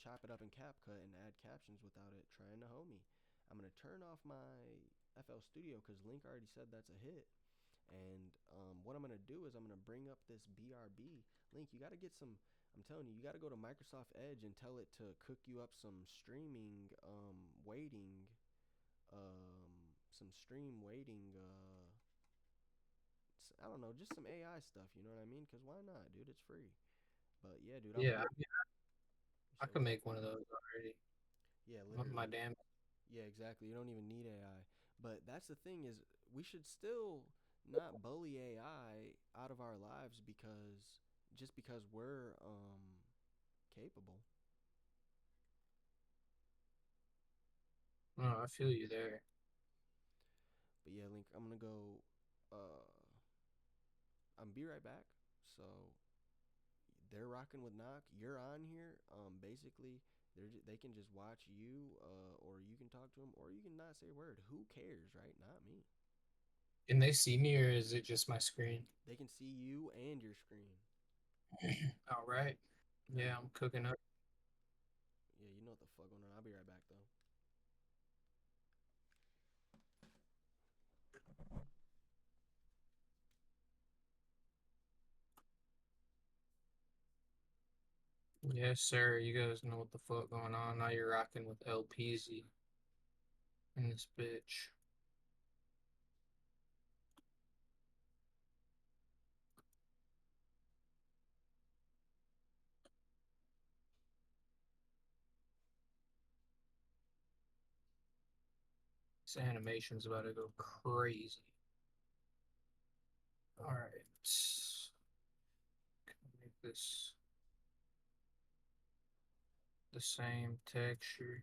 chop it up in CapCut and add captions without it trying to hoe me. I'm gonna turn off my FL Studio because Link already said that's a hit. And what I'm gonna do is I'm gonna bring up this BRB. Link, you gotta get some. I'm telling you, you gotta go to Microsoft Edge and tell it to cook you up some streaming waiting, some stream waiting. I don't know, just some AI stuff. You know what I mean? Cause why not, dude? It's free. But yeah, dude, I'm. Yeah, I mean, You I said could what's up? make one of those already. Yeah, My literally. damn. Yeah, exactly. You don't even need AI. But that's the thing is, we should still not bully AI out of our lives because just because we're capable. No, I feel you there. But yeah, Link, I'm gonna go. Uh, I'm be right back. So they're rocking with Knock. You're on here. Basically, they can just watch you, or you can talk to them, or you can not say a word. Who cares, right? Not me. Can they see me or is it just my screen? They can see you and your screen. All right. Yeah, I'm cooking up. Yeah, you know what the fuck going on. I'll be right back though. Yes, sir. You guys know what the fuck going on. Now you're rocking with LPZ in this bitch. This animation's about to go crazy. All right. Make this the same texture.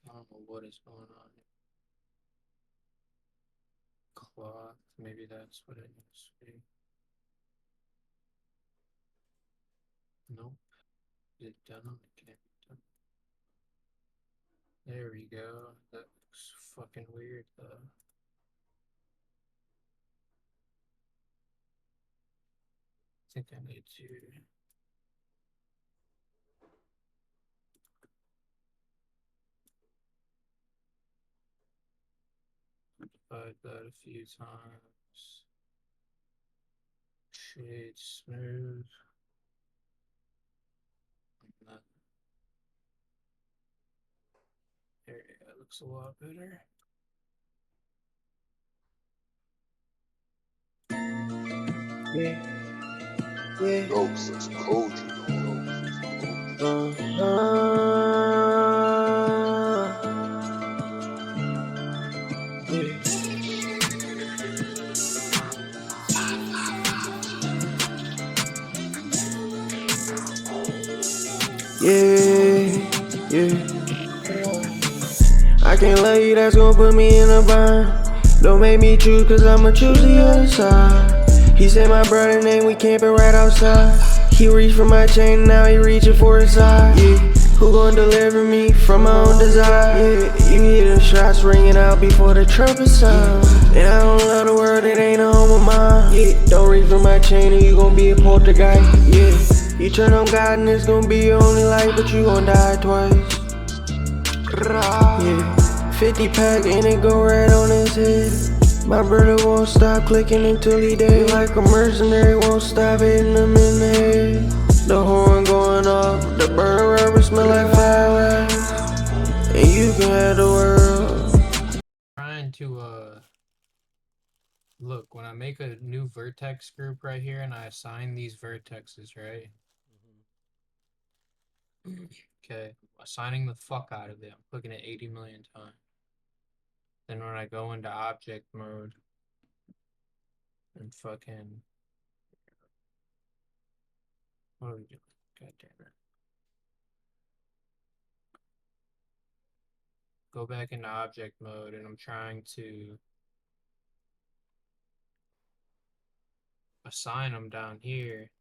I don't know what is going on. Cloth. Maybe that's what it needs to be. Nope. Is it done? It can't be done. There we go. That looks fucking weird though. I think I need to divide that a few times. Shade smooth. Like that. There you go. It looks a lot better. Yeah, yeah. Yo, since cold, yeah, yeah, yeah. I can't love you, that's gonna put me in a bind. Don't make me choose, cause I'ma choose the other side. He said my brother name, we camping right outside. He reached for my chain, now he reaching for his side. Yeah, who gon' deliver me from my own desire? Yeah, you hear the shots ringing out before the trumpet sound. And I don't love the world, it ain't a home of mine. Yeah, don't reach for my chain, or you gon' be a poltergeist. Yeah, you turn on God and it's gon' be your only light, but you gon' die twice. Yeah, 50 pack and it go right on his head. My brother won't stop clicking until he dead. Like a mercenary, won't stop hitting him in the head. The horn going off, the burn rubber smell like fire. And you can have the world. Trying to look when I make a new vertex group right here and I assign these vertexes, right? Mm-hmm. Okay, assigning the fuck out of it. I'm clicking it 80 million times. Then when I go into object mode and fucking what are we doing? God damn it. Go back into object mode and I'm trying to assign them down here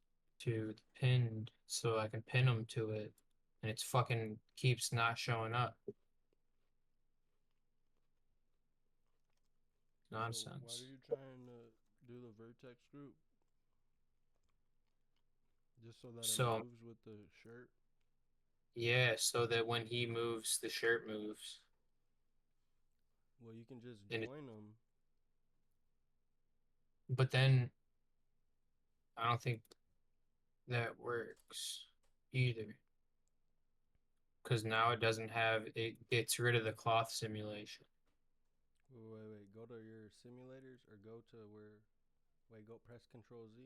to the pinned so I can pin them to it and it's fucking keeps not showing up. Why nonsense. are you trying to do the vertex group? Just so that it So moves with the shirt? yeah, so that when he moves, the shirt moves. Well, you can just And it, join them. but then I don't think that works either. Because now it doesn't have it gets rid of the cloth simulation. Wait. Go to your simulators or go to where. Wait, go press Control Z.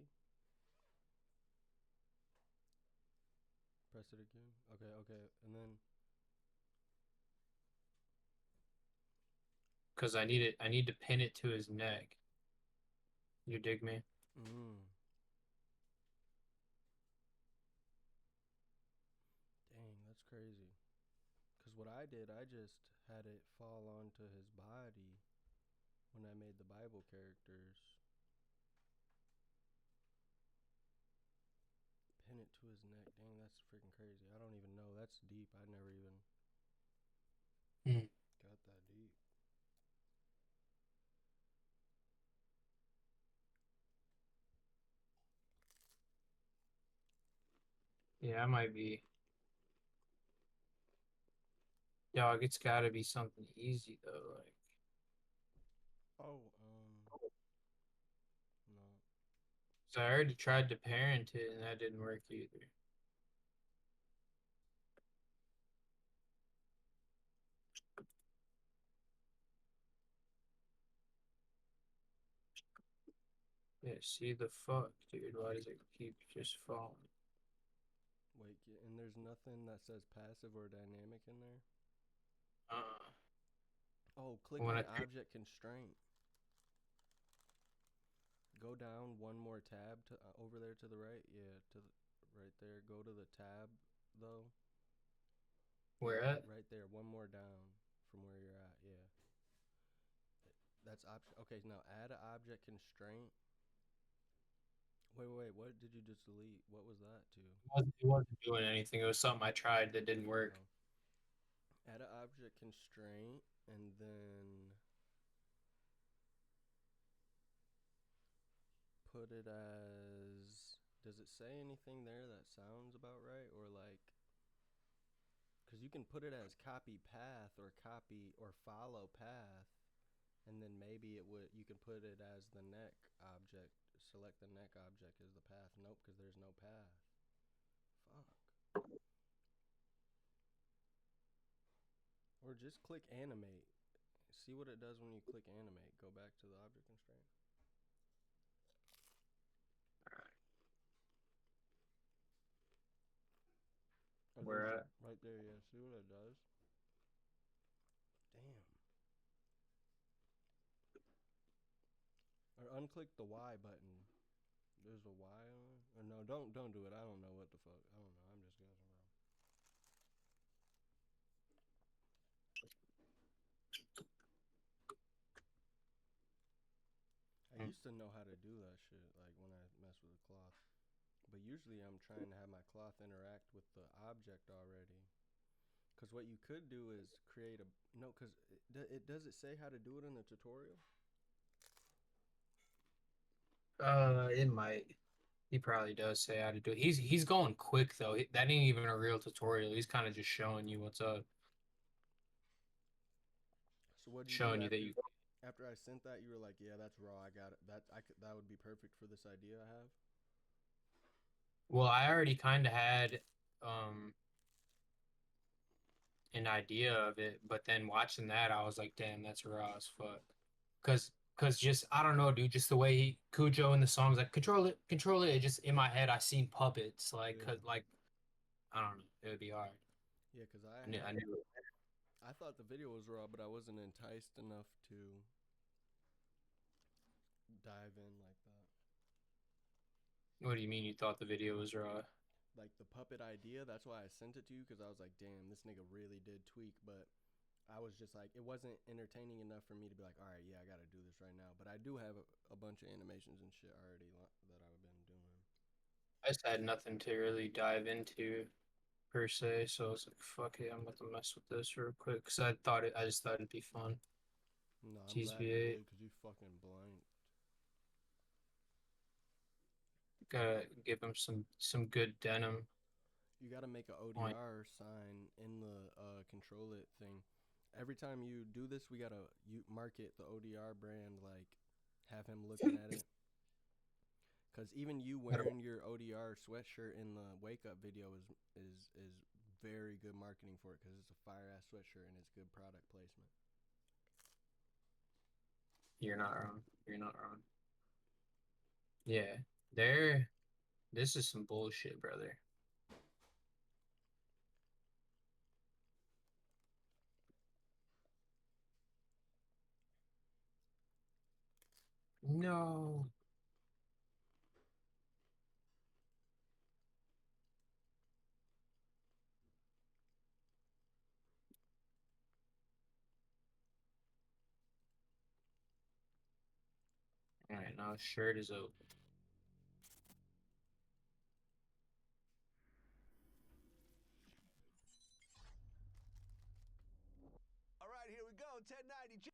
Press it again. Okay. And then. Because I need to pin it to his neck. You dig me? Dang, that's crazy. Because what I did, I just had it fall onto his body when I made the Bible characters. Pin it to his neck. Dang, that's freaking crazy. I don't even know. That's deep. I never even Mm. got that deep. Yeah, I might be. Dog, it's got to be something easy though. Like, Oh, no. so I already tried to parent it and that didn't work either. Yeah, see the fuck, dude. Why does it keep just falling? Wait, and there's nothing that says passive or dynamic in there? Uh, Oh, click when on I object constraint. Go down one more tab to over there to the right. Yeah, to the, right there. Go to the tab though. where at? Right there, one more down from where you're at. Yeah. That's option. Okay, now add an object constraint. Wait. What did you just delete? What was that to? It wasn't doing anything. It was something I tried that didn't work. Oh. Add an object constraint and then put it as. Does it say anything there that sounds about right? Or like. Because you can put it as copy path or copy or follow path. And then maybe it would. You can put it as the neck object. Select the neck object as the path. Nope, because there's no path. Fuck. Or just click animate. See what it does when you click animate. Go back to the object constraint. Where at? Right there, yeah. See what it does? Damn. Or unclick the Y button. There's a Y on it. Or no, don't do it. I don't know what the fuck. I don't know. I'm just guessing, bro. I used to know how to do that shit, like when I mess with the cloth. But usually I'm trying to have my cloth interact with the object already. Because what you could do is create a... No, because does it say how to do it in the tutorial? It might. He probably does say how to do it. He's going quick though. That ain't even a real tutorial. He's kind of just showing you what's up, So what did you do showing you that you. after I sent that? You were like, yeah, that's raw. I got it. That would be perfect for this idea I have. Well, I already kind of had um an idea of it, but then watching that, I was like, damn, that's raw as fuck. Cause just I don't know, dude. Just the way Cujo in the songs like control it. It just in my head, I seen puppets like, Yeah. cause like I don't know, it would be hard. Yeah, because I knew. I thought the video was raw, but I wasn't enticed enough to dive in like that. What do you mean you thought the video was raw? Like the puppet idea, that's why I sent it to you, because I was like, damn, this nigga really did tweak. But I was just like, it wasn't entertaining enough for me to be like, all right, yeah, I got to do this right now. But I do have a bunch of animations and shit already that I've been doing. I just had nothing to really dive into per se, so I was like, fuck it, I'm about to mess with this real quick because I just thought it'd be fun. No, I'm Cheese glad you V8. did because you fucking blanked. Gotta give him some good denim. You got to make an Point. ODR sign in the control it thing. Every time you do this, we gotta market the ODR brand, like have him looking at it. Cause even you wearing your ODR sweatshirt in the wake up video is very good marketing for it, cause it's a fire ass sweatshirt and it's good product placement. You're not wrong. You're not wrong. Yeah, there. This is some bullshit, brother. No. All right, now his shirt is open. All right, here we go. 1090.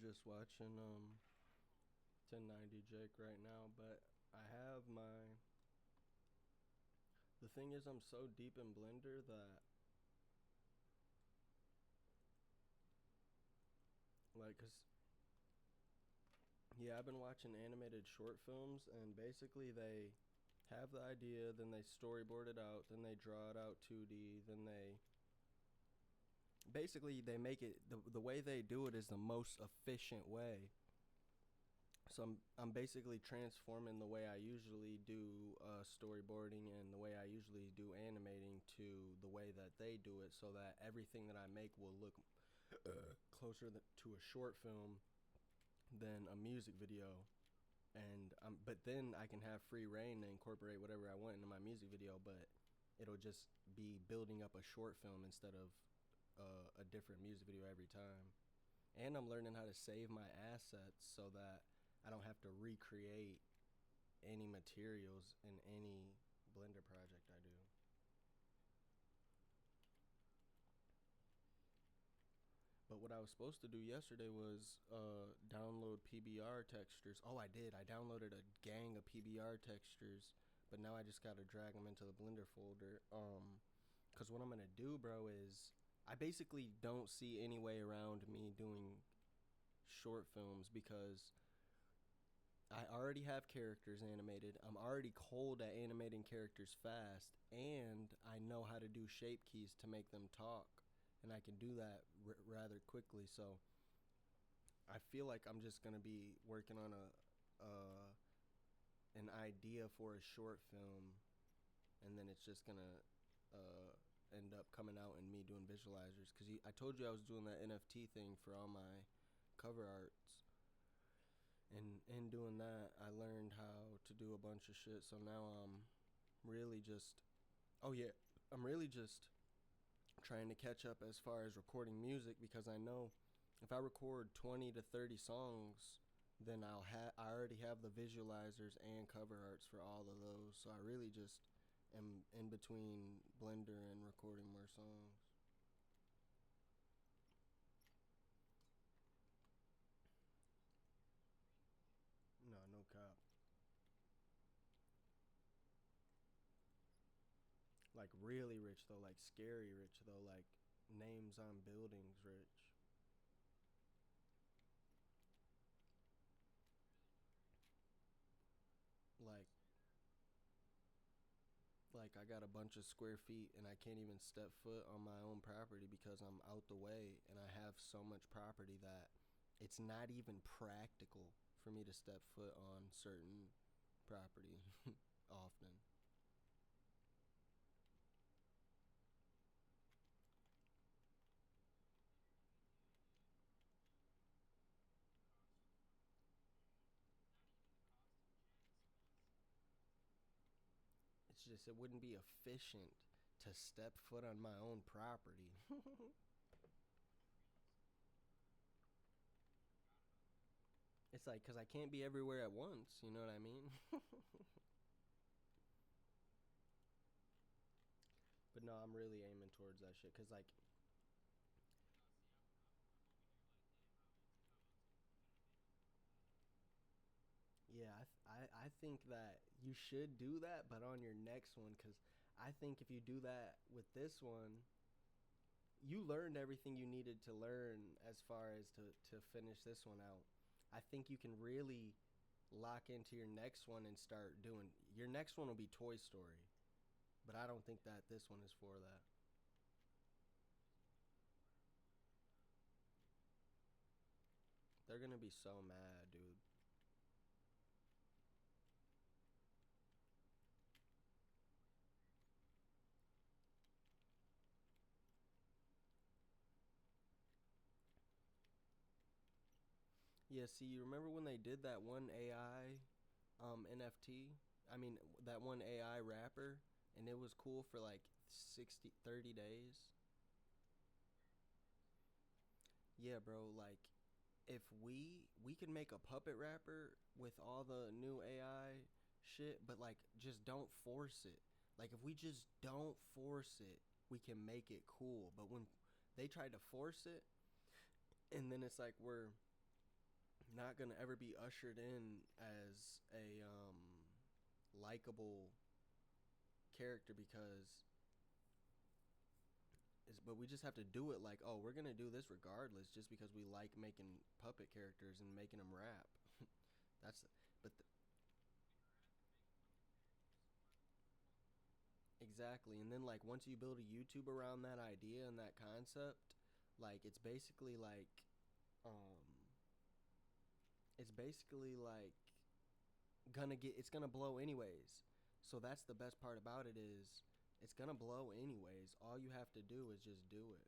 just watching 1090 Jake right now, but I have my. The thing is, I'm so deep in Blender that, like, I've been watching animated short films, and basically they have the idea, then they storyboard it out, then they draw it out 2D, then they make it the way they do it is the most efficient way. So I'm basically transforming the way I usually do storyboarding and the way I usually do animating to the way that they do it, so that everything that I make will look closer to a short film than a music video. And but then I can have free reign to incorporate whatever I want into my music video, but it'll just be building up a short film instead of a different music video every time. And I'm learning how to save my assets so that I don't have to recreate any materials in any Blender project I do. But what I was supposed to do yesterday was download PBR textures. Oh, I did. I downloaded a gang of PBR textures, but now I just got to drag them into the Blender folder. Because what I'm going to do, bro, is I basically don't see any way around me doing short films because I already have characters animated. I'm already cold at animating characters fast, and I know how to do shape keys to make them talk, and I can do that rather quickly. So I feel like I'm just gonna be working on an idea for a short film, and then it's just gonna end up coming out in me doing visualizers. Because I told you I was doing that NFT thing for all my cover arts. And in doing that, I learned how to do a bunch of shit. So now I'm really just, I'm really just trying to catch up as far as recording music, because I know if I record 20 to 30 songs, then I already have the visualizers and cover arts for all of those. So I really just am in between Blender and recording more songs. No cap. Like really rich though, like scary rich though, like names on buildings rich. Like I got a bunch of square feet and I can't even step foot on my own property because I'm out the way, and I have so much property that it's not even practical for me to step foot on certain property often. It's just, it wouldn't be efficient to step foot on my own property. It's like, because I can't be everywhere at once, you know what I mean? But no, I'm really aiming towards that shit, because like, yeah, I think that you should do that, but on your next one, because I think if you do that with this one, you learned everything you needed to learn as far as to finish this one out. I think you can really lock into your next one and start doing, your next one will be Toy Story, but I don't think that this one is for that. They're gonna be so mad, dude. Yeah, see, you remember when they did that one AI NFT? I mean, that one AI rapper, and it was cool for like 30 days. Yeah, bro, like if we could make a puppet rapper with all the new AI shit, but like just don't force it. Like if we just don't force it, we can make it cool. But when they try to force it, and then it's like not gonna ever be ushered in as a likable character but we just have to do it like, oh, we're gonna do this regardless, just because we like making puppet characters and making them rap. That's but th- Exactly. And then like once you build a YouTube around that idea and that concept, like um it's basically like it's gonna blow anyways. So that's the best part about it is it's gonna blow anyways. All you have to do is just do it.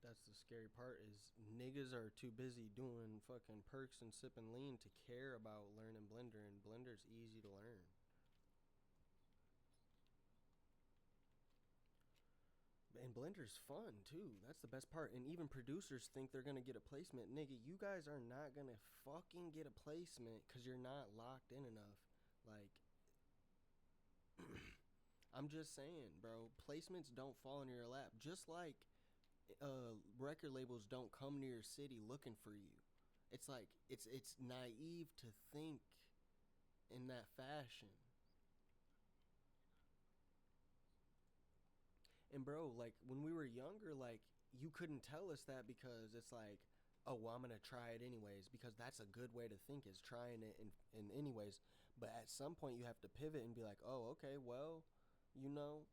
That's the scary part is niggas are too busy doing fucking perks and sipping lean to care about learning Blender, and Blender's easy to learn. And Blender's fun too. That's the best part. And even producers think they're gonna get a placement. Nigga, you guys are not gonna fucking get a placement because you're not locked in enough. Like, I'm just saying, bro. Placements don't fall in your lap. Just like record labels don't come to your city looking for you. It's like it's naive to think in that fashion. And bro, like when we were younger, like you couldn't tell us that because it's like, oh well, I'm gonna try it anyways because that's a good way to think is trying it in anyways. But at some point you have to pivot and be like, oh okay, well, you know,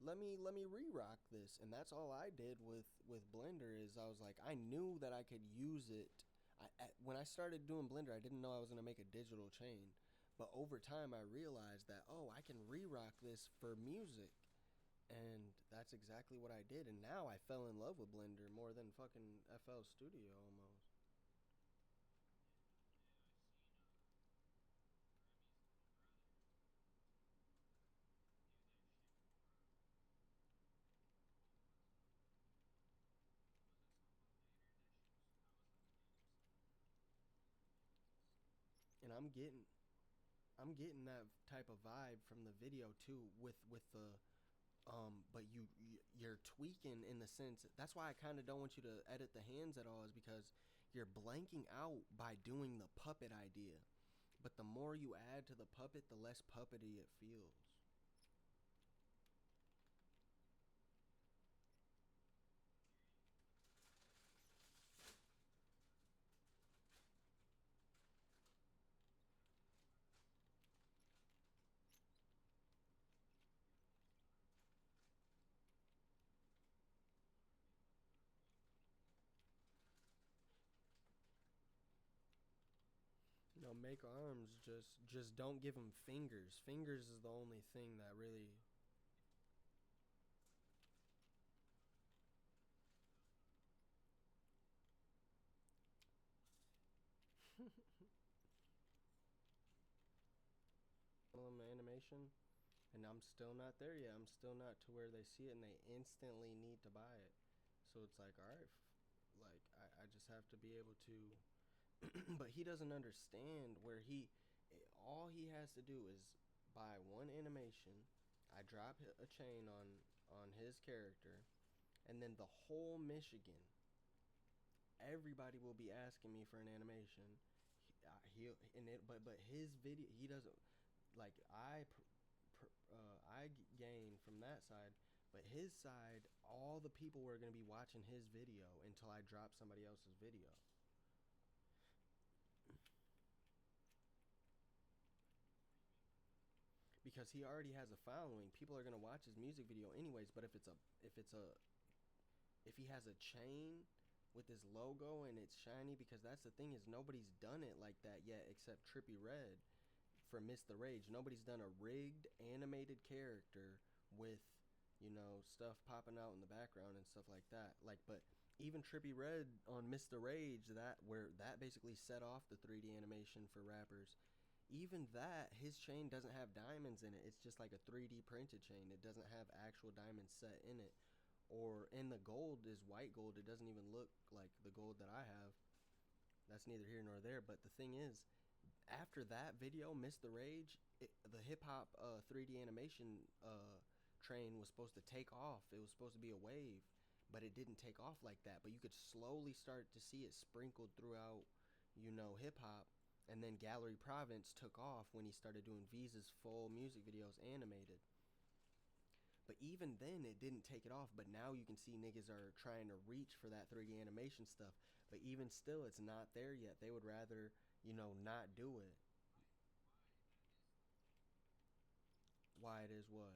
let me re-rock this, and that's all I did with Blender is I was like I knew that I could use it. When I started doing Blender, I didn't know I was gonna make a digital chain, but over time I realized that oh I can re-rock this for music. And that's exactly what I did. And now I fell in love with Blender more than fucking FL Studio almost. And I'm getting that type of vibe from the video too with the but you're tweaking in the sense that's why I kind of don't want you to edit the hands at all is because you're blanking out by doing the puppet idea. But the more you add to the puppet, the less puppety it feels. You know, make arms. Just don't give them fingers. Fingers is the only thing that really. Animation, and I'm still not there yet. I'm still not to where they see it and they instantly need to buy it. So it's like, all right, like I just have to be able to. But he doesn't understand where all he has to do is buy one animation. I drop a chain on his character, and then the whole Michigan, everybody will be asking me for an animation. He'll and it, but his video he doesn't like I gain from that side, but his side, all the people were gonna be watching his video until I drop somebody else's video. Because he already has a following. People are gonna watch his music video anyways. But if he has a chain with this logo and it's shiny, because that's the thing, is nobody's done it like that yet except Trippie Redd for Mr. Rage. Nobody's done a rigged animated character with, you know, stuff popping out in the background and stuff like that. Like, but even Trippie Redd on Mr. Rage, that basically set off the 3D animation for rappers. Even that, his chain doesn't have diamonds in it. It's just like a 3D printed chain. It doesn't have actual diamonds set in it. Or, and the gold is white gold. It doesn't even look like the gold that I have. That's neither here nor there. But the thing is, after that video, Mr. Rage, the hip-hop 3D animation train was supposed to take off. It was supposed to be a wave, but it didn't take off like that. But you could slowly start to see it sprinkled throughout, you know, hip-hop. And then Gallery Province took off when he started doing Visa's full music videos animated. But even then, it didn't take it off. But now you can see niggas are trying to reach for that 3D animation stuff. But even still, it's not there yet. They would rather, you know, not do it. Why it is what?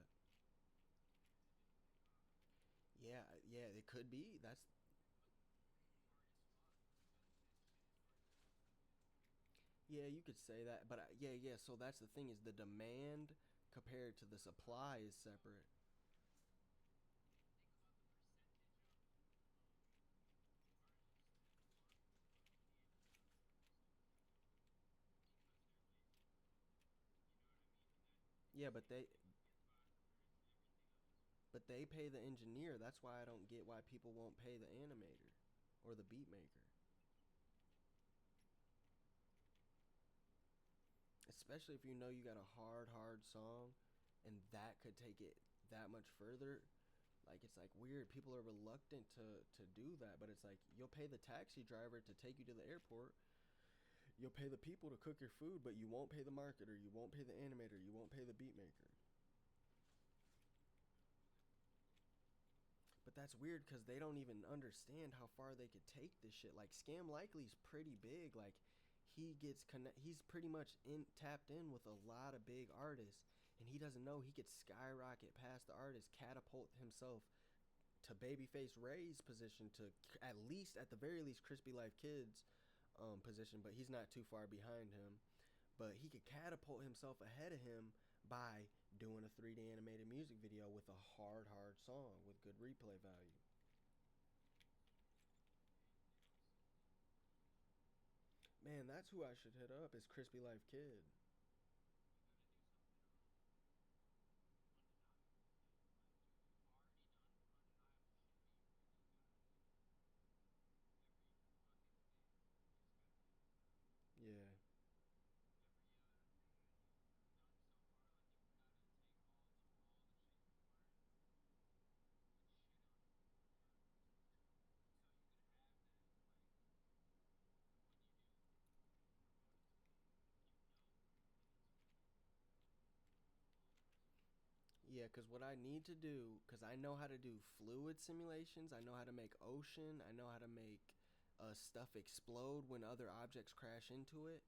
Yeah, it could be. Yeah, you could say that. But yeah. So that's the thing, is the demand compared to the supply is separate. Yeah, but they pay the engineer. That's why I don't get why people won't pay the animator or the beat maker. Especially if you know you got a hard song and that could take it that much further. Like, it's like weird. People are reluctant to do that, but it's like you'll pay the taxi driver to take you to the airport. You'll pay the people to cook your food, but you won't pay the marketer, you won't pay the animator, you won't pay the beat maker. But that's weird because they don't even understand how far they could take this shit. Like, Scam Likely's pretty big. Like, he's pretty much tapped in with a lot of big artists, and he doesn't know he could skyrocket past the artist, catapult himself to Babyface Ray's position, to at the very least Crispy Life Kids position, but he's not too far behind him. But he could catapult himself ahead of him by doing a 3D animated music video with a hard song with good replay value. Man, that's who I should hit up, is Crispy Life Kid. Yeah. Yeah, because what I need to do, because I know how to do fluid simulations, I know how to make ocean, I know how to make stuff explode when other objects crash into it,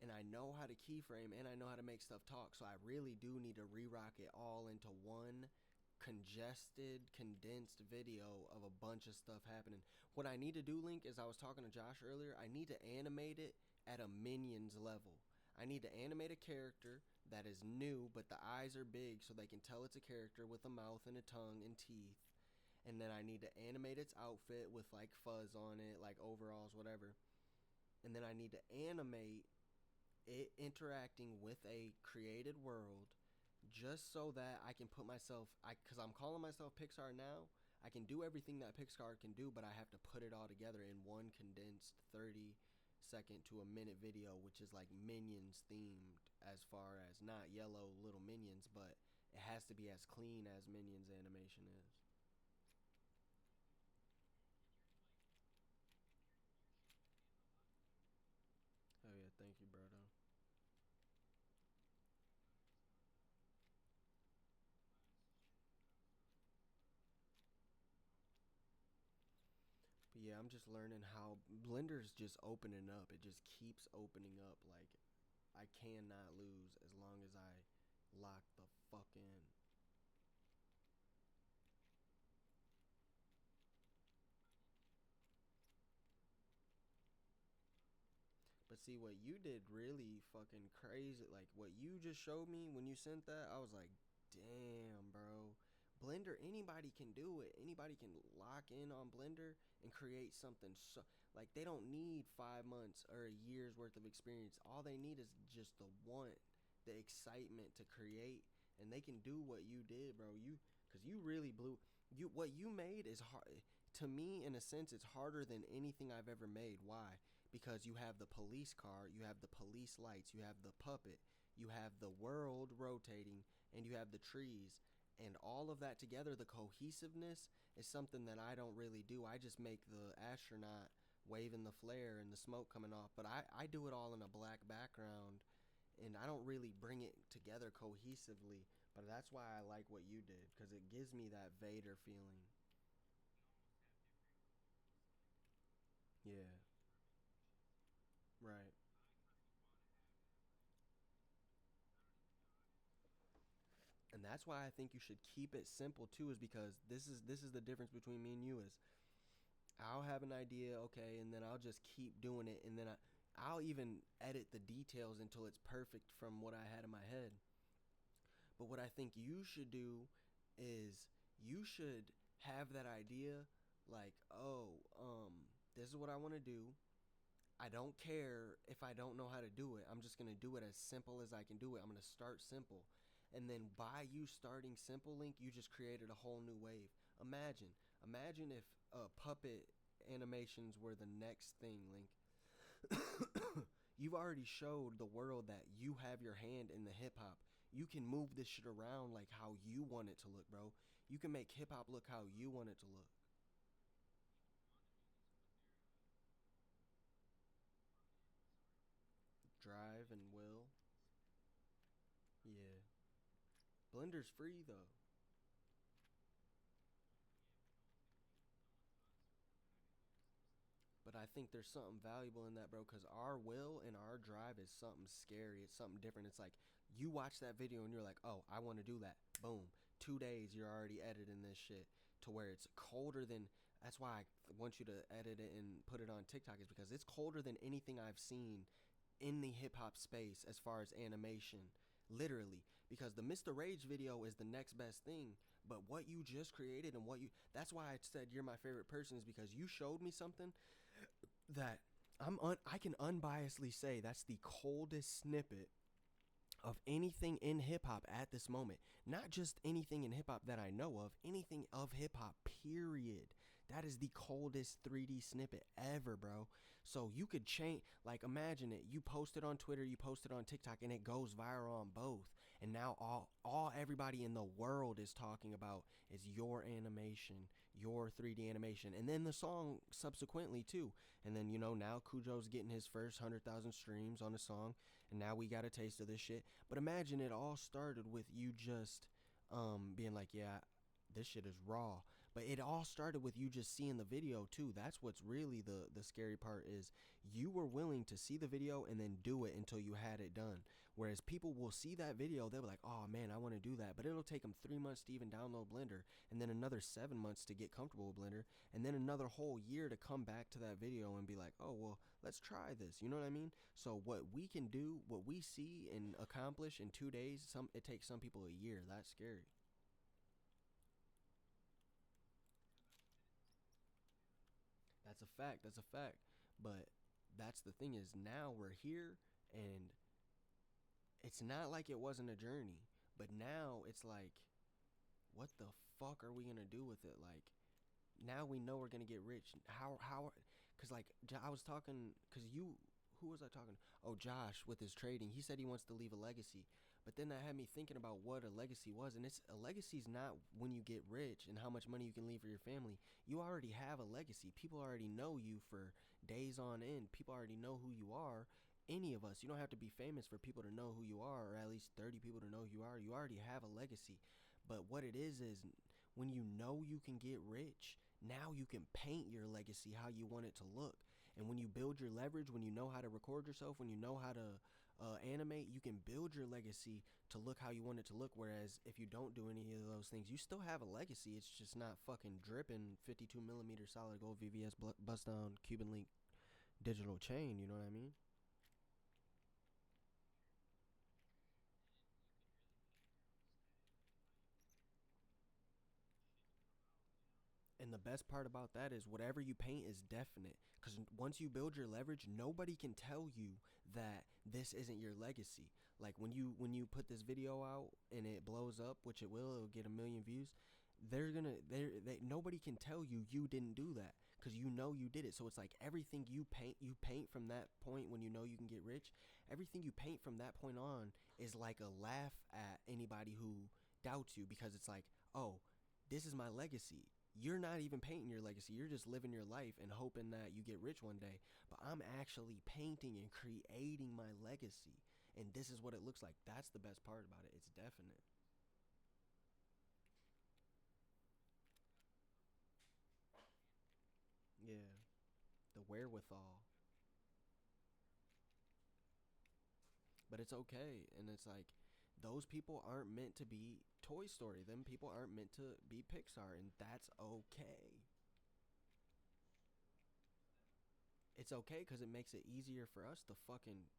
and I know how to keyframe, and I know how to make stuff talk, so I really do need to re-rock it all into one congested, condensed video of a bunch of stuff happening. What I need to do, Link, is I was talking to Josh earlier, I need to animate it at a Minions level. I need to animate a character that is new, but the eyes are big so they can tell it's a character with a mouth and a tongue and teeth. And then I need to animate its outfit with like fuzz on it, like overalls, whatever. And then I need to animate it interacting with a created world, just so that I can put myself, because I'm calling myself Pixar now, I can do everything that Pixar can do, but I have to put it all together in one condensed 30-second to a minute video, which is like Minions themed, as far as not yellow little minions, but it has to be as clean as Minions animation is. Oh yeah, thank you, brother. But yeah, I'm just learning how Blender's just opening up. It just keeps opening up. Like, I cannot lose as long as I lock the fuck in. But see, what you did really fucking crazy. Like, what you just showed me when you sent that, I was like, damn, bro. Blender, anybody can do it. Anybody can lock in on Blender and create something. So, like, they don't need 5 months or a year's worth of experience. All they need is just the want, the excitement to create. And they can do what you did, bro. Because you really blew. What you made is hard. To me, in a sense, it's harder than anything I've ever made. Why? Because you have the police car, you have the police lights, you have the puppet, you have the world rotating, and you have the trees. And all of that together, the cohesiveness is something that I don't really do. I just make the astronaut waving the flare and the smoke coming off. But I do it all in a black background, and I don't really bring it together cohesively. But that's why I like what you did, because it gives me that Vader feeling. Yeah, right. And that's why I think you should keep it simple too, is because this is the difference between me and you is I'll have an idea, okay, and then I'll just keep doing it, and then I'll even edit the details until it's perfect from what I had in my head. But what I think you should do is you should have that idea like, oh, this is what I want to do. I don't care if I don't know how to do it. I'm just going to do it as simple as I can do it. I'm going to start simple. And then by you starting simple, Link, you just created a whole new wave. Imagine if puppet animations were the next thing, Link. You've already showed the world that you have your hand in the hip hop. You can move this shit around like how you want it to look, bro. You can make hip hop look how you want it to look. Drive and Will. Yeah. Blender's free though. But I think there's something valuable in that, bro, because our will and our drive is something scary. It's something different. It's like you watch that video and you're like, oh, I want to do that. Boom. 2 days, you're already editing this shit to where it's colder than. That's why I want you to edit it and put it on TikTok, is because it's colder than anything I've seen in the hip hop space as far as animation. Literally, because the Mr. Rage video is the next best thing, but what you just created and that's why I said you're my favorite person, is because you showed me something that I can unbiasedly say that's the coldest snippet of anything in hip hop at this moment. Not just anything in hip hop that I know of, anything of hip hop, period. That is the coldest 3D snippet ever, bro. So you could change, like, imagine it. You post it on Twitter, you post it on TikTok, and it goes viral on both. And now all everybody in the world is talking about is your animation, your 3D animation. And then the song subsequently too. And then, now Cujo's getting his first 100,000 streams on the song, and now we got a taste of this shit. But imagine it all started with you just being like, yeah, this shit is raw. But it all started with you just seeing the video too. That's what's really the scary part, is you were willing to see the video and then do it until you had it done. Whereas people will see that video, they'll be like, oh man, I want to do that. But it'll take them 3 months to even download Blender, and then another 7 months to get comfortable with Blender, and then another whole year to come back to that video and be like, oh, well, let's try this. You know what I mean? So what we can do, what we see and accomplish in 2 days, it takes some people a year. That's scary. That's a fact. That's a fact. But that's the thing, is now we're here, and it's not like it wasn't a journey. But now it's like, what the fuck are we gonna do with it? Like, now we know we're gonna get rich. How? Because like I was talking, because who was I talking? Oh, Josh, with his trading, he said he wants to leave a legacy. But then that had me thinking about what a legacy was, and a legacy's not when you get rich and how much money you can leave for your family. You already have a legacy. People already know you for days on end. People already know who you are. Any of us, you don't have to be famous for people to know who you are, or at least 30 people to know who you are. You already have a legacy. But what it is when you know you can get rich, now you can paint your legacy how you want it to look. And when you build your leverage, when you know how to record yourself, when you know how to animate, you can build your legacy to look how you want it to look. Whereas if you don't do any of those things, you still have a legacy. It's just not fucking dripping 52 millimeter solid gold VVS bust down Cuban link digital chain. You know what I mean? And the best part about that is whatever you paint is definite. Because once you build your leverage, nobody can tell you that this isn't your legacy. Like when you put this video out and it blows up, which it'll get 1 million views. Nobody can tell you didn't do that because you know you did it. So it's like everything you paint from that point when you know you can get rich. Everything you paint from that point on is like a laugh at anybody who doubts you, because it's like, oh, this is my legacy. You're not even painting your legacy. You're just living your life and hoping that you get rich one day. But I'm actually painting and creating my legacy. And this is what it looks like. That's the best part about it. It's definite. Yeah. The wherewithal. But it's okay. And it's like, those people aren't meant to be Toy Story. Them people aren't meant to be Pixar, and that's okay. It's okay because it makes it easier for us to fucking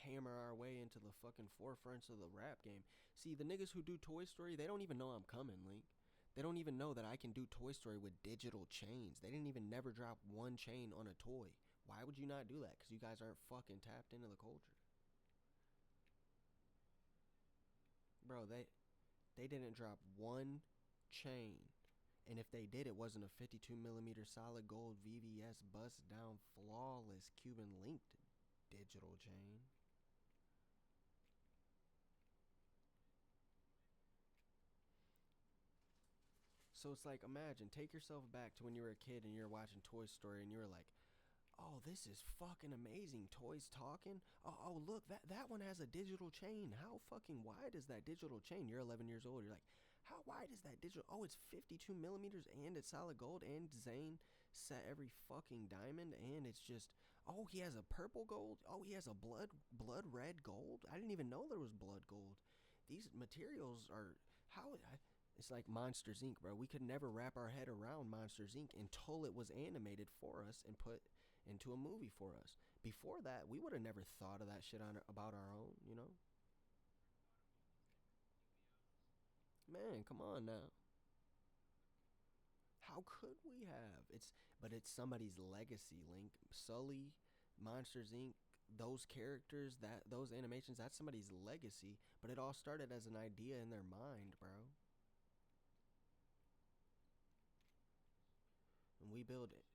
hammer our way into the fucking forefronts of the rap game. See, the niggas who do Toy Story, they don't even know I'm coming, Link. They don't even know that I can do Toy Story with digital chains. They didn't even never drop one chain on a toy. Why would you not do that? Because you guys aren't fucking tapped into the culture. Bro, they didn't drop one chain. And if they did, it wasn't a 52mm solid gold VVS bust down flawless Cuban linked digital chain. So it's like, imagine, take yourself back to when you were a kid and you're watching Toy Story and you were like, oh, this is fucking amazing. Toys talking. Oh, look, that one has a digital chain. How fucking wide is that digital chain? You're 11 years old. You're like, how wide is that digital? Oh, it's 52mm and it's solid gold, and Zane set every fucking diamond, and it's just, oh, he has a purple gold. Oh, he has a blood red gold. I didn't even know there was blood gold. These materials are it's like Monsters Inc., bro. We could never wrap our head around Monsters Inc. until it was animated for us and put into a movie for us. Before that, we would have never thought of that shit about our own, you know? Man, come on now. How could we have? But it's somebody's legacy, Link. Sully, Monsters Inc., those characters, those animations, that's somebody's legacy, but it all started as an idea in their mind, bro. And we build it.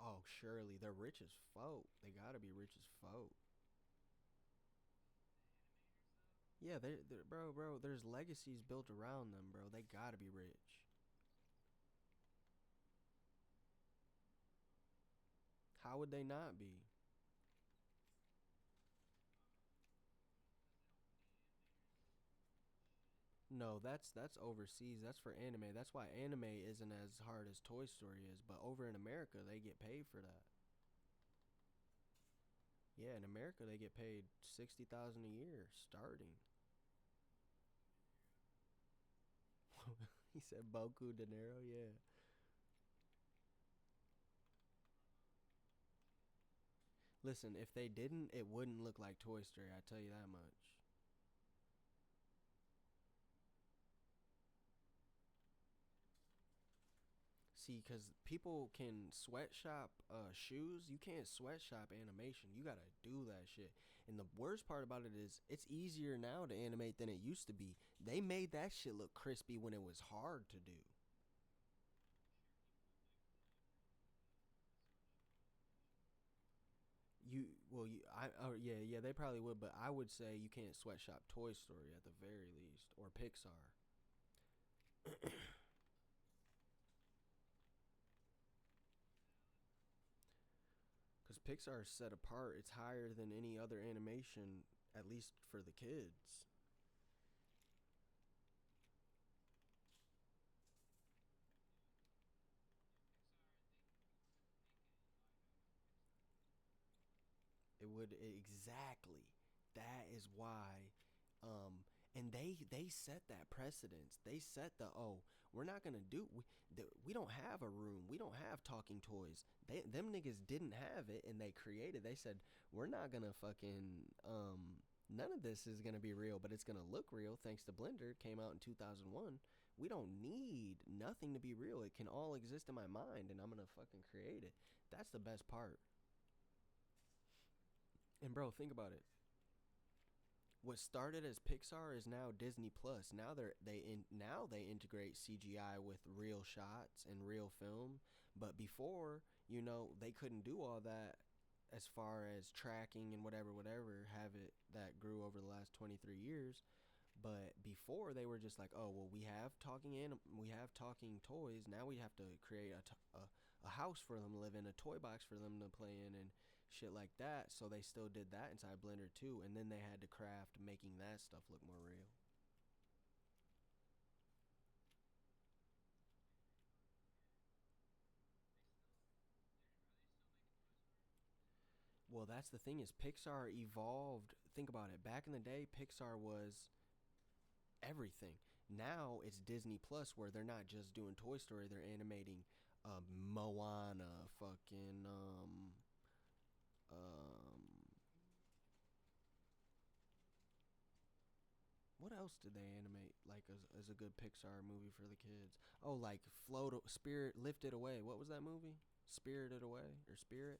Oh, surely they're rich as folk. They gotta be rich as folk. Yeah, bro. There's legacies built around them, bro. They gotta be rich. How would they not be? No, that's overseas. That's for anime. That's why anime isn't as hard as Toy Story is. But over in America, they get paid for that. Yeah, in America, they get paid 60,000 a year starting. He said Boku dinero. Yeah. Listen, if they didn't, it wouldn't look like Toy Story. I tell you that much. See, because people can sweatshop shoes. You can't sweatshop animation. You gotta do that shit. And the worst part about it is, it's easier now to animate than it used to be. They made that shit look crispy when it was hard to do. Yeah, they probably would, but I would say you can't sweatshop Toy Story at the very least, or Pixar. Because Pixar is set apart. It's higher than any other animation, at least for the kids. It would exactly. That is why, and they set that precedence. They set we're not gonna we don't have a room. We don't have talking toys. Them niggas didn't have it, and they created. They said we're not gonna fucking None of this is gonna be real, but it's gonna look real thanks to Blender. It came out in 2001. We don't need nothing to be real. It can all exist in my mind, and I'm gonna fucking create it. That's the best part. And bro, think about it. What started as Pixar is now Disney Plus. Now they integrate CGI with real shots and real film. But before, they couldn't do all that as far as tracking and whatever have it that grew over the last 23 years. But before they were just like, oh well, we have talking toys. Now we have to create a house for them to live in, a toy box for them to play in, and shit like that. So they still did that inside Blender too, and then they had to craft making that stuff look more real. Well, that's the thing is Pixar evolved. Think about it. Back in the day, Pixar was everything. Now it's Disney Plus where they're not just doing Toy Story, they're animating Moana, fucking um what else did they animate like as a good Pixar movie for the kids? Oh, like Spirit Lifted Away. What was that movie? Spirited Away or Spirit?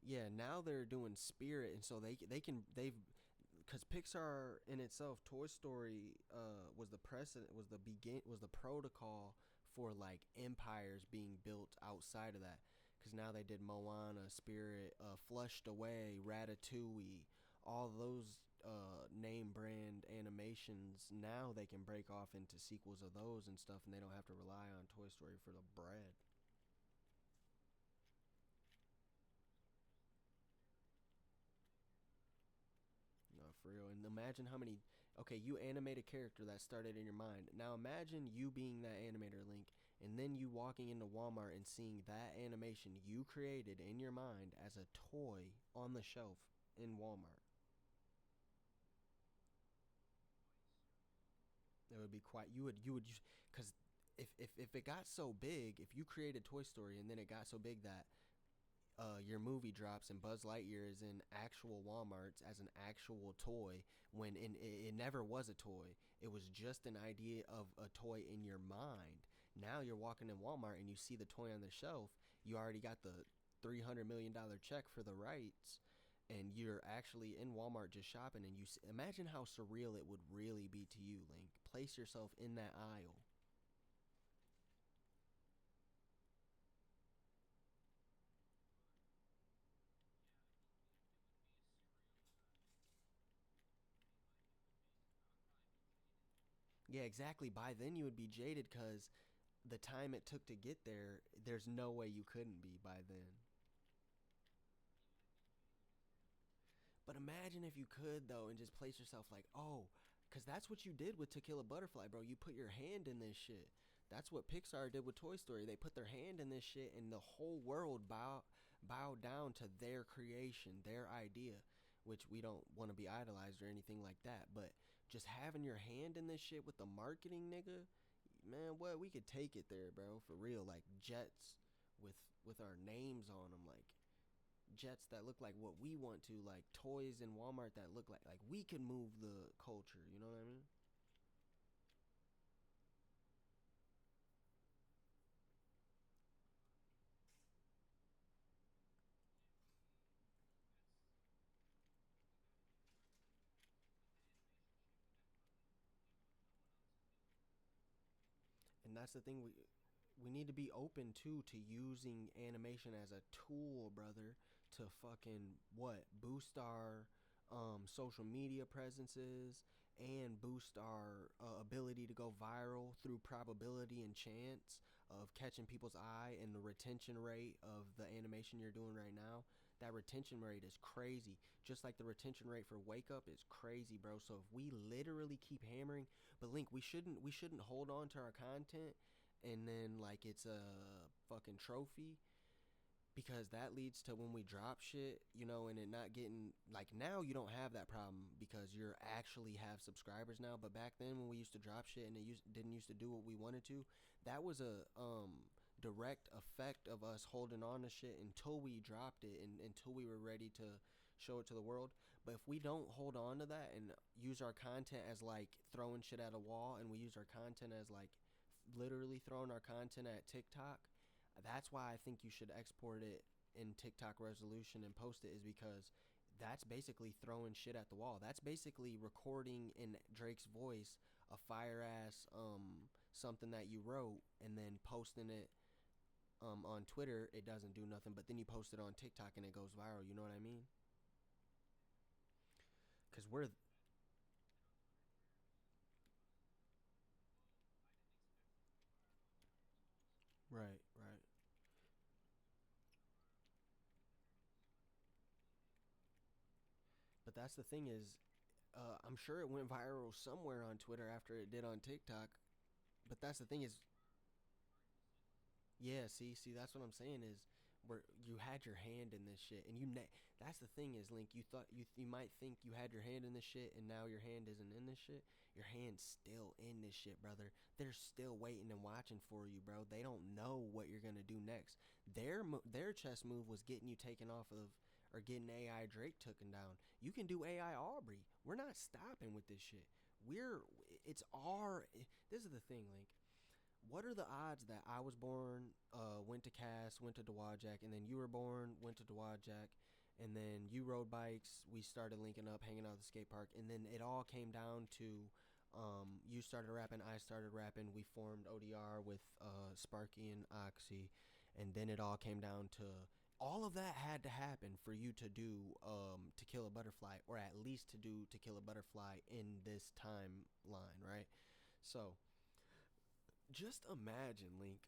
Yeah, now they're doing Spirit, and so they've because Pixar in itself, Toy Story was the precedent, was the protocol for like empires being built outside of that. Because now they did Moana, Spirit, Flushed Away, Ratatouille, all those name brand animations. Now they can break off into sequels of those and stuff, and they don't have to rely on Toy Story for the bread. No, for real. And imagine how many. Okay, you animate a character that started in your mind. Now imagine you being that animator, Link, and then you walking into Walmart and seeing that animation you created in your mind as a toy on the shelf in Walmart. It would be quite. You would, because if it got so big, if you created Toy Story and then it got so big that your movie drops and Buzz Lightyear is in actual Walmarts as an actual toy when it never was a toy. It was just an idea of a toy in your mind. Now you're walking in Walmart and you see the toy on the shelf. You already got the $300 million check for the rights, and you're actually in Walmart just shopping. And imagine how surreal it would really be to you, Link. Place yourself in that aisle. Yeah, exactly. By then you would be jaded because the time it took to get there, there's no way you couldn't be by then. But imagine if you could, though, and just place yourself like, oh, because that's what you did with To Kill a Butterfly, bro. You put your hand in this shit. That's what Pixar did with Toy Story. They put their hand in this shit, and the whole world bowed down to their creation, their idea, which we don't want to be idolized or anything like that. But just having your hand in this shit with the marketing, nigga, man, what we could take it there, bro, for real. Like jets with our names on them, like jets that look like what we want to, like toys in Walmart that look like we can move the culture. You know what I mean? And that's the thing, we need to be open to using animation as a tool, brother, to fucking what boost our social media presences and boost our ability to go viral through probability and chance of catching people's eye, and the retention rate of the animation you're doing right now. That retention rate is crazy, just like the retention rate for Wake Up is crazy, bro. So if we literally keep hammering, but Link, we shouldn't hold on to our content and then like it's a fucking trophy, because that leads to when we drop shit, and it not getting, like, now you don't have that problem because you're actually have subscribers now. But back then when we used to drop shit and it didn't used to do what we wanted to, that was direct effect of us holding on to shit until we dropped it and until we were ready to show it to the world. But if we don't hold on to that and use our content as like throwing shit at a wall, and we use our content as like literally throwing our content at TikTok, that's why I think you should export it in TikTok resolution and post it, is because that's basically throwing shit at the wall. That's basically recording in Drake's voice a fire ass something that you wrote and then posting it on Twitter. It doesn't do nothing, but then you post it on TikTok and it goes viral. You know what I mean? Cause we're right. But that's the thing is, I'm sure it went viral somewhere on Twitter after it did on TikTok. But that's the thing is, yeah, see, that's what I'm saying is, where you had your hand in this shit, and that's the thing is, Link, you thought you might think you had your hand in this shit, and now your hand isn't in this shit. Your hand's still in this shit, brother. They're still waiting and watching for you, bro. They don't know what you're gonna do next. Their chess move was getting you taken off of, or getting AI Drake taken down. You can do AI Aubrey. We're not stopping with this shit. This is the thing, Link. What are the odds that I was born, went to Cass, went to Dowagiac, and then you were born, went to Dowagiac, and then you rode bikes, we started linking up, hanging out at the skate park, and then it all came down to, you started rapping, I started rapping, we formed ODR with Sparky and Oxy, and then it all came down to, all of that had to happen for you to do To Kill a Butterfly, or at least to do To Kill a Butterfly in this timeline, right? So just imagine, Link.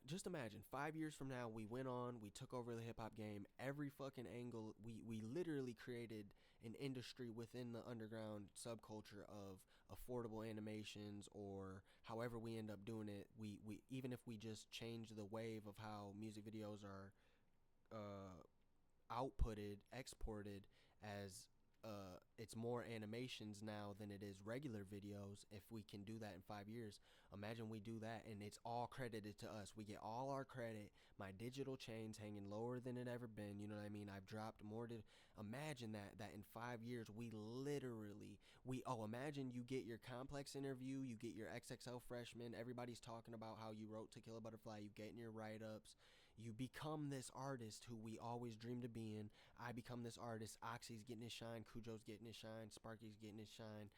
Just imagine 5 years from now, we went on, we took over the hip hop game, every fucking angle. We literally created an industry within the underground subculture of affordable animations, or however we end up doing it. We even if we just change the wave of how music videos are outputted, exported, as it's more animations now than it is regular videos. If we can do that in 5 years, imagine we do that and it's all credited to us. We get all our credit. My digital chain's hanging lower than it ever been. You know what I mean? I've dropped more to imagine that in 5 years imagine you get your Complex interview, you get your XXL freshman, everybody's talking about how you wrote To Kill a Butterfly, you get in your write-ups, you become this artist who we always dreamed of being. I become this artist. Oxy's getting his shine. Cujo's getting his shine. Sparky's getting his shine.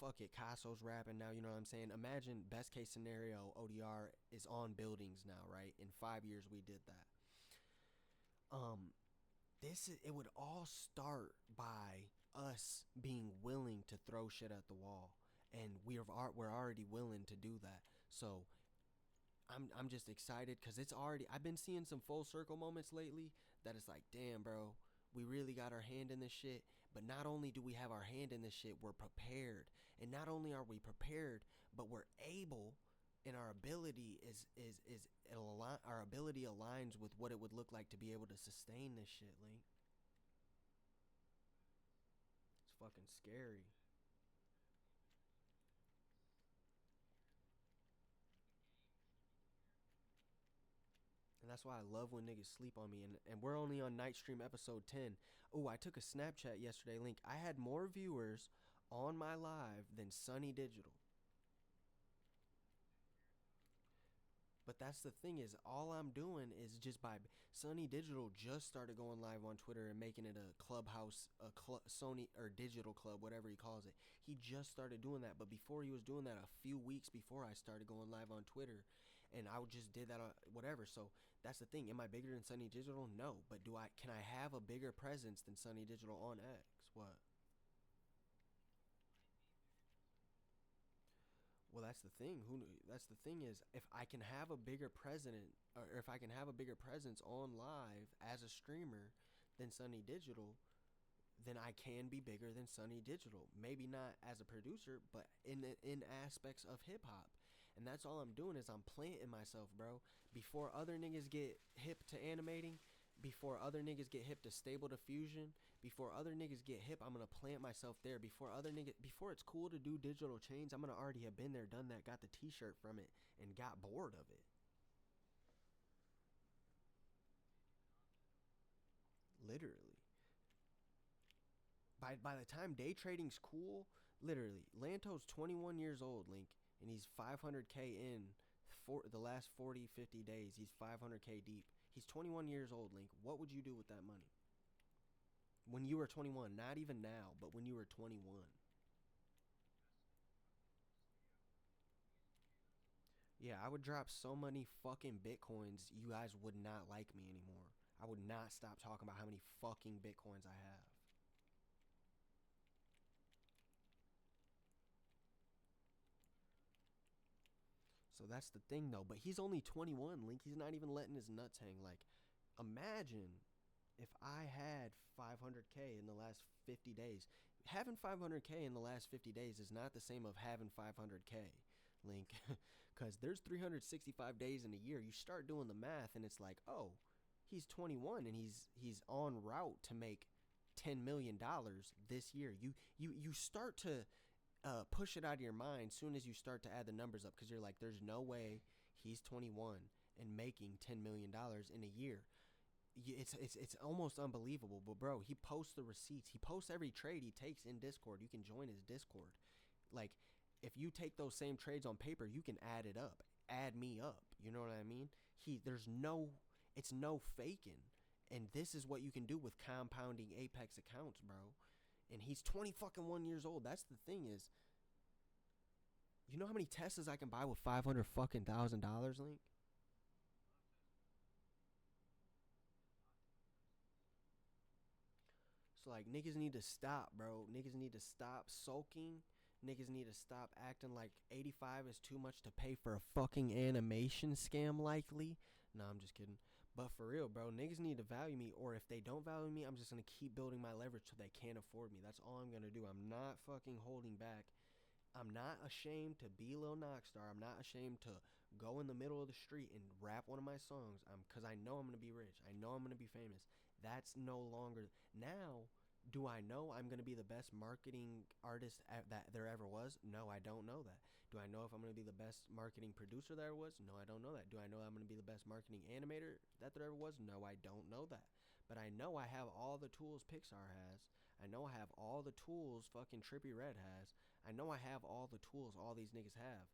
Fuck it. Caso's rapping now. You know what I'm saying? Imagine best case scenario, ODR is on buildings now, right? In 5 years, we did that. It would all start by us being willing to throw shit at the wall, and we're already willing to do that. So I'm just excited because I've been seeing some full circle moments lately that it's like, damn, bro, we really got our hand in this shit. But not only do we have our hand in this shit, we're prepared. And not only are we prepared, but we're able, and our ability our ability aligns with what it would look like to be able to sustain this shit, Link. It's fucking scary. And that's why I love when niggas sleep on me. And we're only on NIGHTSTREAM episode 10. Oh, I took a Snapchat yesterday, Link. I had more viewers on my live than Sunny Digital. But that's the thing is, all I'm doing is just by Sunny Digital just started going live on Twitter and making it a clubhouse, Sony or digital club, whatever he calls it. He just started doing that. But before he was doing that, a few weeks before I started going live on Twitter, and I just did that on whatever. So that's the thing. Am I bigger than Sunny Digital? No. But can I have a bigger presence than Sunny Digital on X? What? Well, that's the thing. That's the thing is, if I can have a bigger if I can have a bigger presence on live as a streamer than Sunny Digital, then I can be bigger than Sunny Digital. Maybe not as a producer, but in aspects of hip hop. And that's all I'm doing is I'm planting myself, bro. Before other niggas get hip to animating, before other niggas get hip to Stable Diffusion, Before other niggas get hip, I'm gonna plant myself there. Before it's cool to do digital chains, I'm gonna already have been there, done that, got the t-shirt from it, and got bored of it. Literally. By the time day trading's cool, literally, Lanto's 21 years old, Link, and he's 500K in for the last 40, 50 days. He's 500K deep. He's 21 years old, Link. What would you do with that money? When you were 21, not even now, but when you were 21. Yeah, I would drop so many fucking Bitcoins, you guys would not like me anymore. I would not stop talking about how many fucking Bitcoins I have. So that's the thing, though. But he's only 21, Link. He's not even letting his nuts hang. Like, imagine if I had 500K in the last 50 days. Having 500K in the last 50 days is not the same of having 500K, Link. Because there's 365 days in a year. You start doing the math, and it's like, oh, he's 21, and he's on route to make $10 million this year. You start to push it out of your mind soon as you start to add the numbers up, because you're like, there's no way he's 21 and making $10 million in a year. It's almost unbelievable. But bro, he posts the receipts. He posts every trade he takes in Discord. You can join his Discord. Like, if you take those same trades on paper, you can add it up. Add me up. You know what I mean? It's no faking. And this is what you can do with compounding Apex accounts, bro. And he's 21 years old. That's the thing is, you know how many Teslas I can buy with $500,000, Link? So like, niggas need to stop, bro. Niggas need to stop sulking. Niggas need to stop acting like 85 is too much to pay for a fucking animation scam, likely. No, I'm just kidding. But for real, bro, niggas need to value me, or if they don't value me, I'm just going to keep building my leverage till they can't afford me. That's all I'm going to do. I'm not fucking holding back. I'm not ashamed to be Lil Nockstar. I'm not ashamed to go in the middle of the street and rap one of my songs, because I know I'm going to be rich. I know I'm going to be famous. That's no longer... Now, do I know I'm going to be the best marketing artist that there ever was? No, I don't know that. Do I know if I'm going to be the best marketing producer there was? No, I don't know that. Do I know I'm going to be the best marketing animator that there ever was? No, I don't know that. But I know I have all the tools Pixar has. I know I have all the tools fucking Trippie Redd has. I know I have all the tools all these niggas have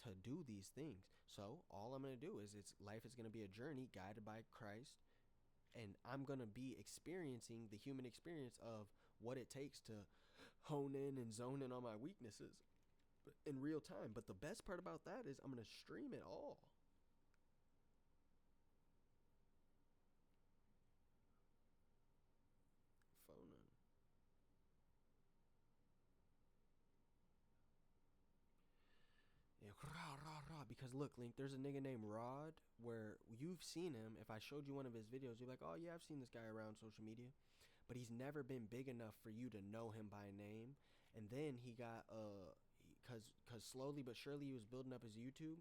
to do these things. So all I'm going to do is life is going to be a journey guided by Christ. And I'm going to be experiencing the human experience of what it takes to hone in and zone in on my weaknesses in real time. But the best part about that is I'm going to stream it all. Phone in. Yeah, because look, Link, there's a nigga named Rod where you've seen him. If I showed you one of his videos, you're like, oh yeah, I've seen this guy around social media. But he's never been big enough for you to know him by name. And then he got, cause slowly but surely he was building up his YouTube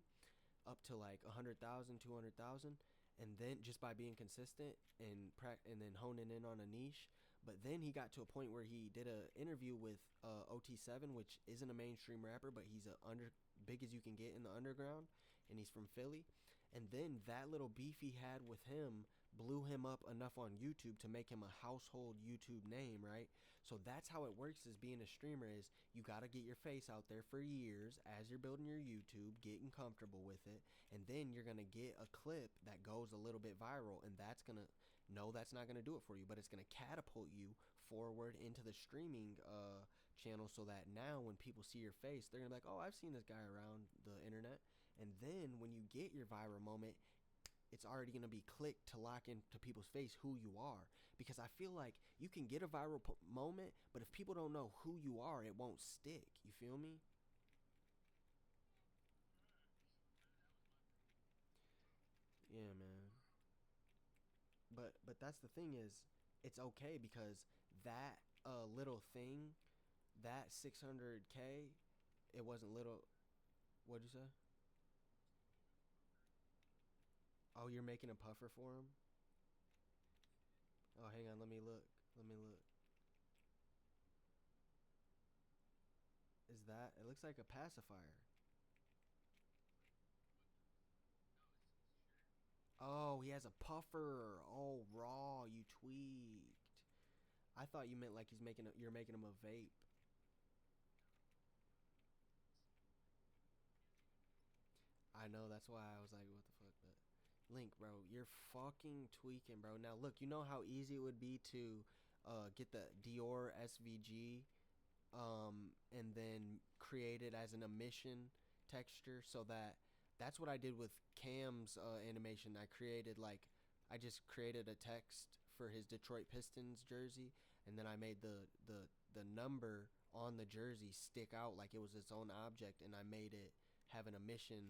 up to like 100,000, 200,000. And then just by being consistent and then honing in on a niche. But then he got to a point where he did an interview with OT7, which isn't a mainstream rapper, but he's big as you can get in the underground, and he's from Philly. And then that little beef he had with him blew him up enough on YouTube to make him a household YouTube name, right? So that's how it works as being a streamer is you got to get your face out there for years as you're building your YouTube, getting comfortable with it, and then you're going to get a clip that goes a little bit viral, and that's going to, no, that's not going to do it for you, but it's going to catapult you forward into the streaming channel so that now when people see your face, they're going to be like, oh, I've seen this guy around the internet. And then when you get your viral moment, it's already going to be clicked to lock into people's face who you are. Because I feel like you can get a viral moment, but if people don't know who you are, it won't stick. You feel me? Yeah, man. But that's the thing is, it's okay because that little thing, that 600K, it wasn't little. What'd you say? Oh, you're making a puffer for him? Oh, hang on. Let me look. Let me look. Is that? It looks like a pacifier. Oh, he has a puffer. Oh, raw. You tweaked. I thought you meant like you're making him a vape. I know, that's why I was like, what the fuck? But Link, bro, you're fucking tweaking, bro. Now look, you know how easy it would be to get the Dior SVG and then create it as an emission texture, so that's what I did with Cam's animation. I just created a text for his Detroit Pistons jersey, and then I made the number on the jersey stick out like it was its own object, and I made it have an emission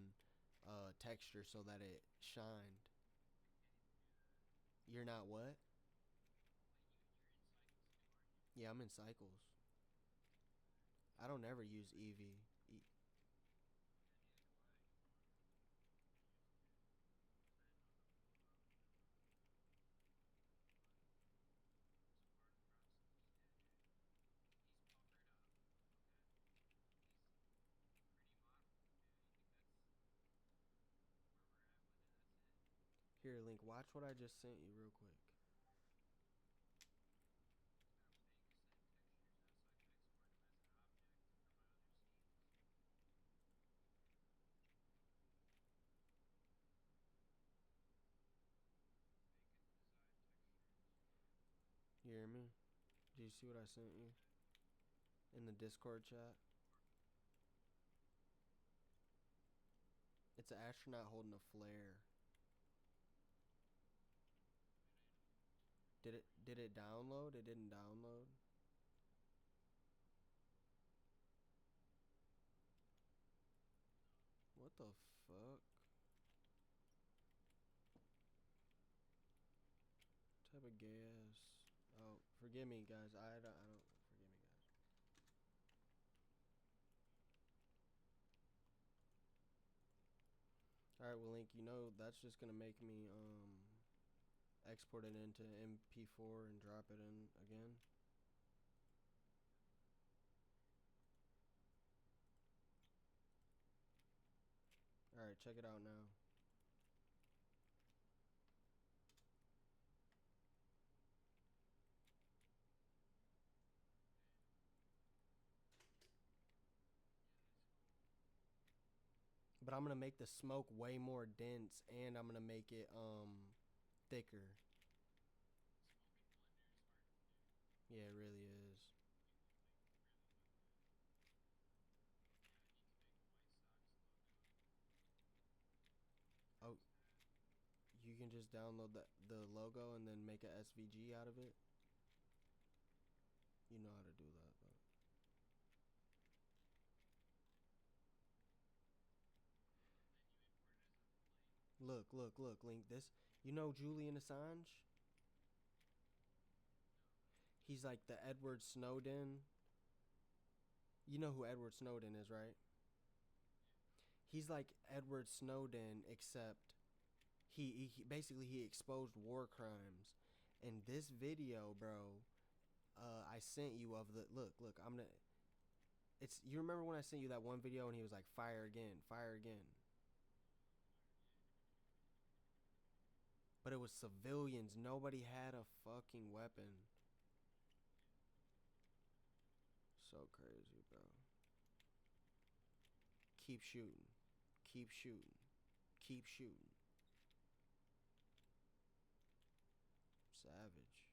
texture so that it shined. You're not what? Yeah, I'm in Cycles. I don't ever use Eevee. Here, Link, watch what I just sent you real quick. You hear me? Do you see what I sent you? In the Discord chat? It's an astronaut holding a flare. Did it download? It didn't download. What the fuck? Type of gay ass. Oh, forgive me, guys. I don't. Forgive me, guys. All right, well, Link, you know that's just gonna make me export it into MP4 and drop it in again. All right, check it out now. But I'm gonna make the smoke way more dense, and I'm gonna make it thicker. Yeah, it really is. Oh, you can just download the logo and then make a SVG out of it. You know how to do that, though. Look, Link. This, you know Julian Assange? He's like the Edward Snowden. You know who Edward Snowden is, right? He's like Edward Snowden, except he basically he exposed war crimes. And this video, bro, I sent you of the look. I'm gonna. It's, you remember when I sent you that one video and he was like, fire again, fire again. But it was civilians. Nobody had a fucking weapon. So crazy, bro. Keep shooting. Keep shooting. Keep shooting. Savage.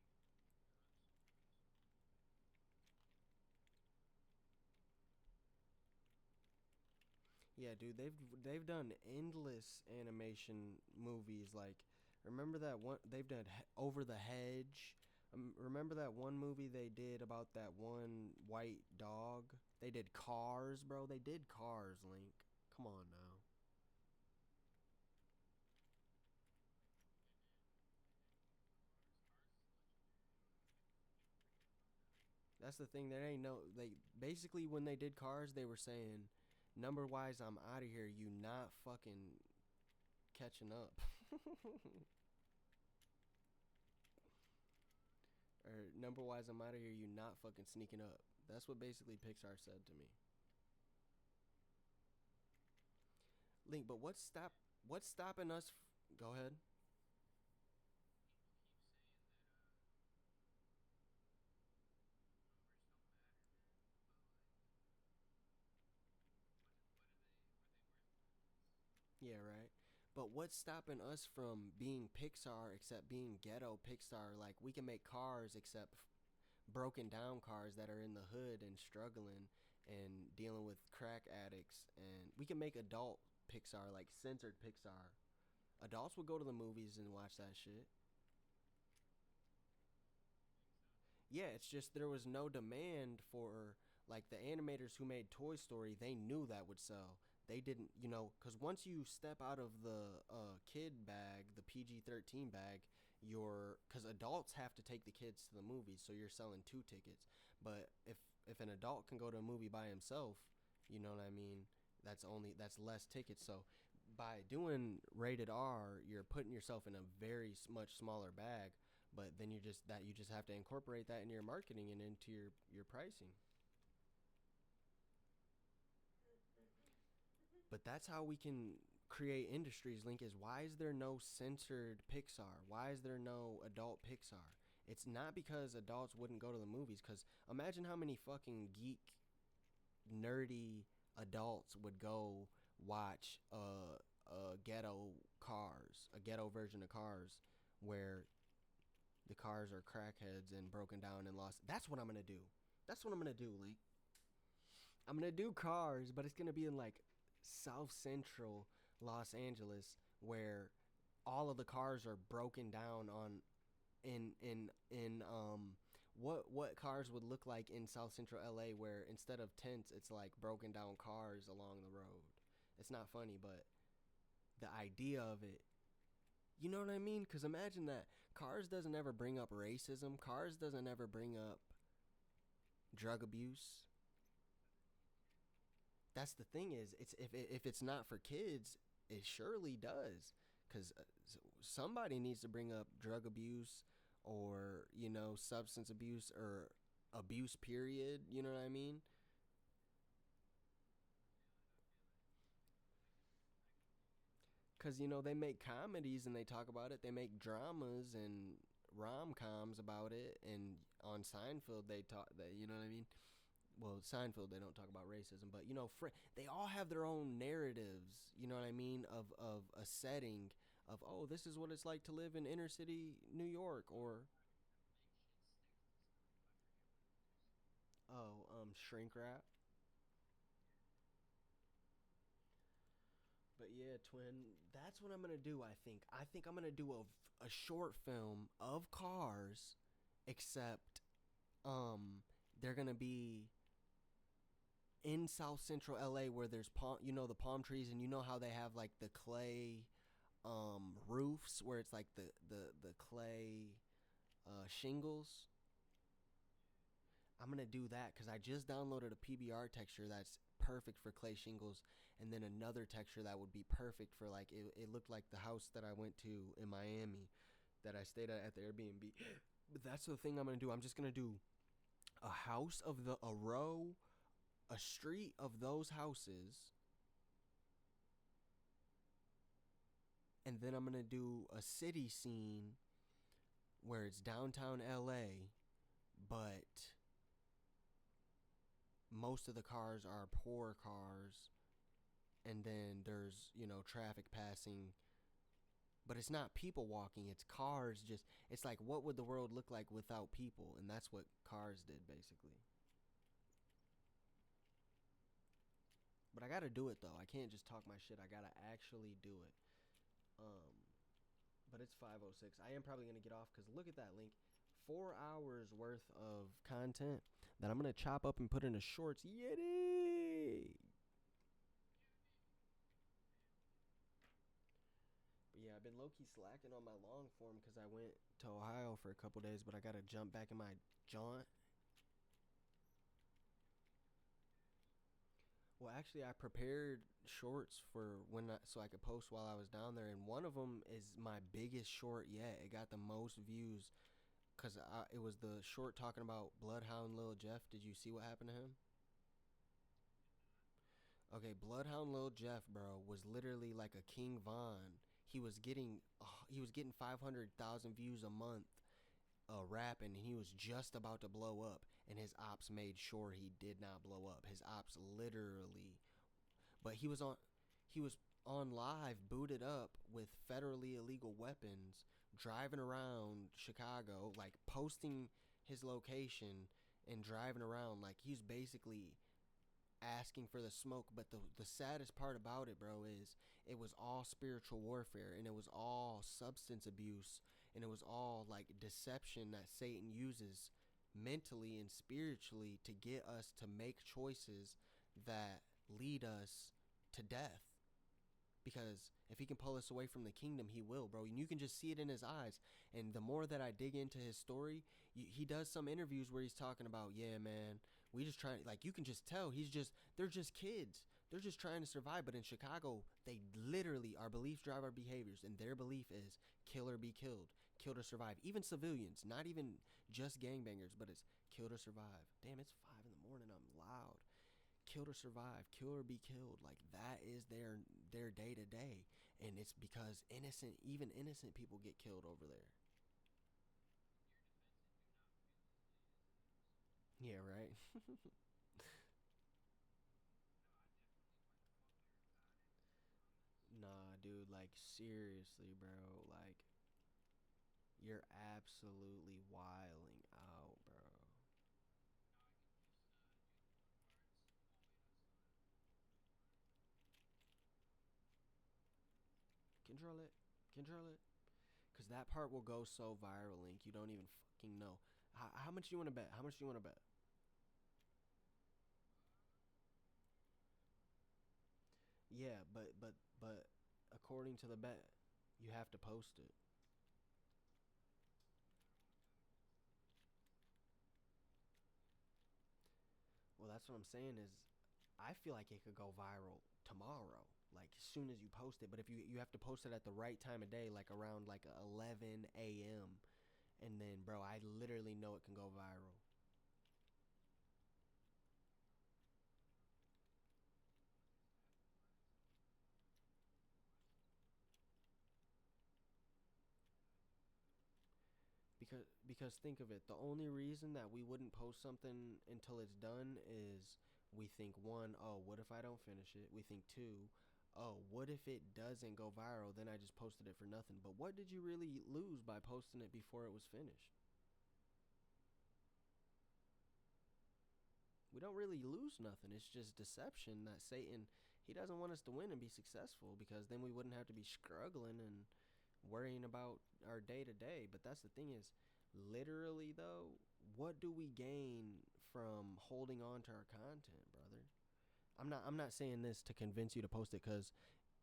Yeah, dude, they've done endless animation movies. Like, remember that one they've done Over the Hedge? Remember that one movie they did about that one white dog? They did Cars, bro. They did Cars, Link. Come on now. That's the thing. There ain't no. They basically, when they did Cars, they were saying, number wise, I'm out of here. You not fucking catching up. Or number wise, I'm out of here. You not fucking sneaking up. That's what basically Pixar said to me. Link, but what's stopping us? Go ahead. Yeah, right. But what's stopping us from being Pixar except being ghetto Pixar? Like we can make cars except broken down cars that are in the hood and struggling and dealing with crack addicts, and we can make adult Pixar, like censored Pixar. Adults would go to the movies and watch that shit. Yeah, it's just there was no demand for, like, the animators who made Toy Story. They knew that would sell. They didn't, because once you step out of the kid bag, the PG-13 bag, because adults have to take the kids to the movies, so you're selling two tickets. But if an adult can go to a movie by himself, you know what I mean. That's less tickets. So by doing rated R, you're putting yourself in a very much smaller bag, but then you just have to incorporate that in your marketing and into your pricing. But that's how we can create industries. Link, is why is there no censored Pixar? Why is there no adult Pixar? It's not because adults wouldn't go to the movies, because imagine how many fucking geek nerdy adults would go watch a ghetto version of Cars, where the cars are crackheads and broken down and lost. That's what I'm gonna do. That's what I'm gonna do, Link. I'm gonna do Cars, but it's gonna be in like South Central Los Angeles, where all of the cars are broken down on in what cars would look like in South Central LA, where instead of tents it's like broken down cars along the road. It's not funny, but the idea of it, you know what I mean? Because imagine that. Cars doesn't ever bring up racism. Cars doesn't ever bring up drug abuse. That's the thing, is it's if it's not for kids, it surely does. Because somebody needs to bring up drug abuse, or substance abuse, or abuse period. You know what I mean? Because they make comedies and they talk about it. They make dramas and rom-coms about it, and on Seinfeld they talk that, you know what I mean. Well, Seinfeld, they don't talk about racism, but they all have their own narratives, you know what I mean, of a setting of, oh, this is what it's like to live in inner city New York, or shrink wrap. But yeah, twin, that's what I'm gonna do. I think I'm gonna do a short film of cars, except they're gonna be in South Central LA, where there's the palm trees, and you know how they have like the clay roofs, where it's like the clay shingles. I'm gonna do that because I just downloaded a PBR texture that's perfect for clay shingles, and then another texture that would be perfect for, like, it looked like the house that I went to in Miami, that I stayed at the Airbnb. But that's the thing I'm gonna do. I'm just gonna do a house of a row, a street of those houses, and then I'm gonna do a city scene where it's downtown LA, but most of the cars are poor cars, and then there's traffic passing, but it's not people walking, it's cars. Just, it's like, what would the world look like without people? And that's what Cars did, basically. But I gotta do it though. I can't just talk my shit. I gotta actually do it. um but it's 5:06. I am probably gonna get off because look at that, Link. 4 hours worth of content that I'm gonna chop up and put into shorts. Yeti. But yeah, I've been low-key slacking on my long form because I went to Ohio for a couple days, but I gotta jump back in my jaunt. Well, actually, I prepared shorts for so I could post while I was down there, and one of them is my biggest short yet. It got the most views because it was the short talking about Bloodhound Lil Jeff. Did you see what happened to him? Okay, Bloodhound Lil Jeff, bro, was literally like a King Von. He was getting 500,000 views a month, rapping, and he was just about to blow up, and his ops made sure he did not blow up. His ops literally, but he was on live, booted up with federally illegal weapons, driving around Chicago, like posting his location and driving around like he's basically asking for the smoke. But the saddest part about it, bro, is it was all spiritual warfare, and it was all substance abuse, and it was all like deception that Satan uses mentally and spiritually to get us to make choices that lead us to death. Because if he can pull us away from the kingdom, he will, bro. And you can just see it in his eyes. And the more that I dig into his story, he does some interviews where he's talking about, yeah, man, we just trying, like, you can just tell they're just kids. They're just trying to survive. But in Chicago, they literally, our beliefs drive our behaviors. And their belief is kill or be killed, kill to survive. Even civilians, not even just gangbangers, but it's kill to survive. Damn, it's 5 in the morning. I'm loud. Kill or survive, kill or be killed. Like, that is their day to day, and it's because even innocent people get killed over there. Yeah, right. Nah, dude, like, seriously, bro, like, you're absolutely wilding out, bro. Control it, control it, because that part will go so viral, Link, you don't even fucking know. How much do you want to bet? How much do you want to bet? Yeah, but according to the bet, you have to post it. Well, that's what I'm saying is, I feel like it could go viral tomorrow, like as soon as you post it. But if you have to post it at the right time of day, like around like 11 a.m., and then, bro, I literally know it can go viral. Because think of it, the only reason that we wouldn't post something until it's done is we think, one, oh, what if I don't finish it? We think, two, oh, what if it doesn't go viral? Then I just posted it for nothing. But what did you really lose by posting it before it was finished? We don't really lose nothing. It's just deception that Satan, he doesn't want us to win and be successful, because then we wouldn't have to be struggling and worrying about our day to day. But that's the thing is, literally though, what do we gain from holding on to our content, brother? I'm not saying this to convince you to post it, because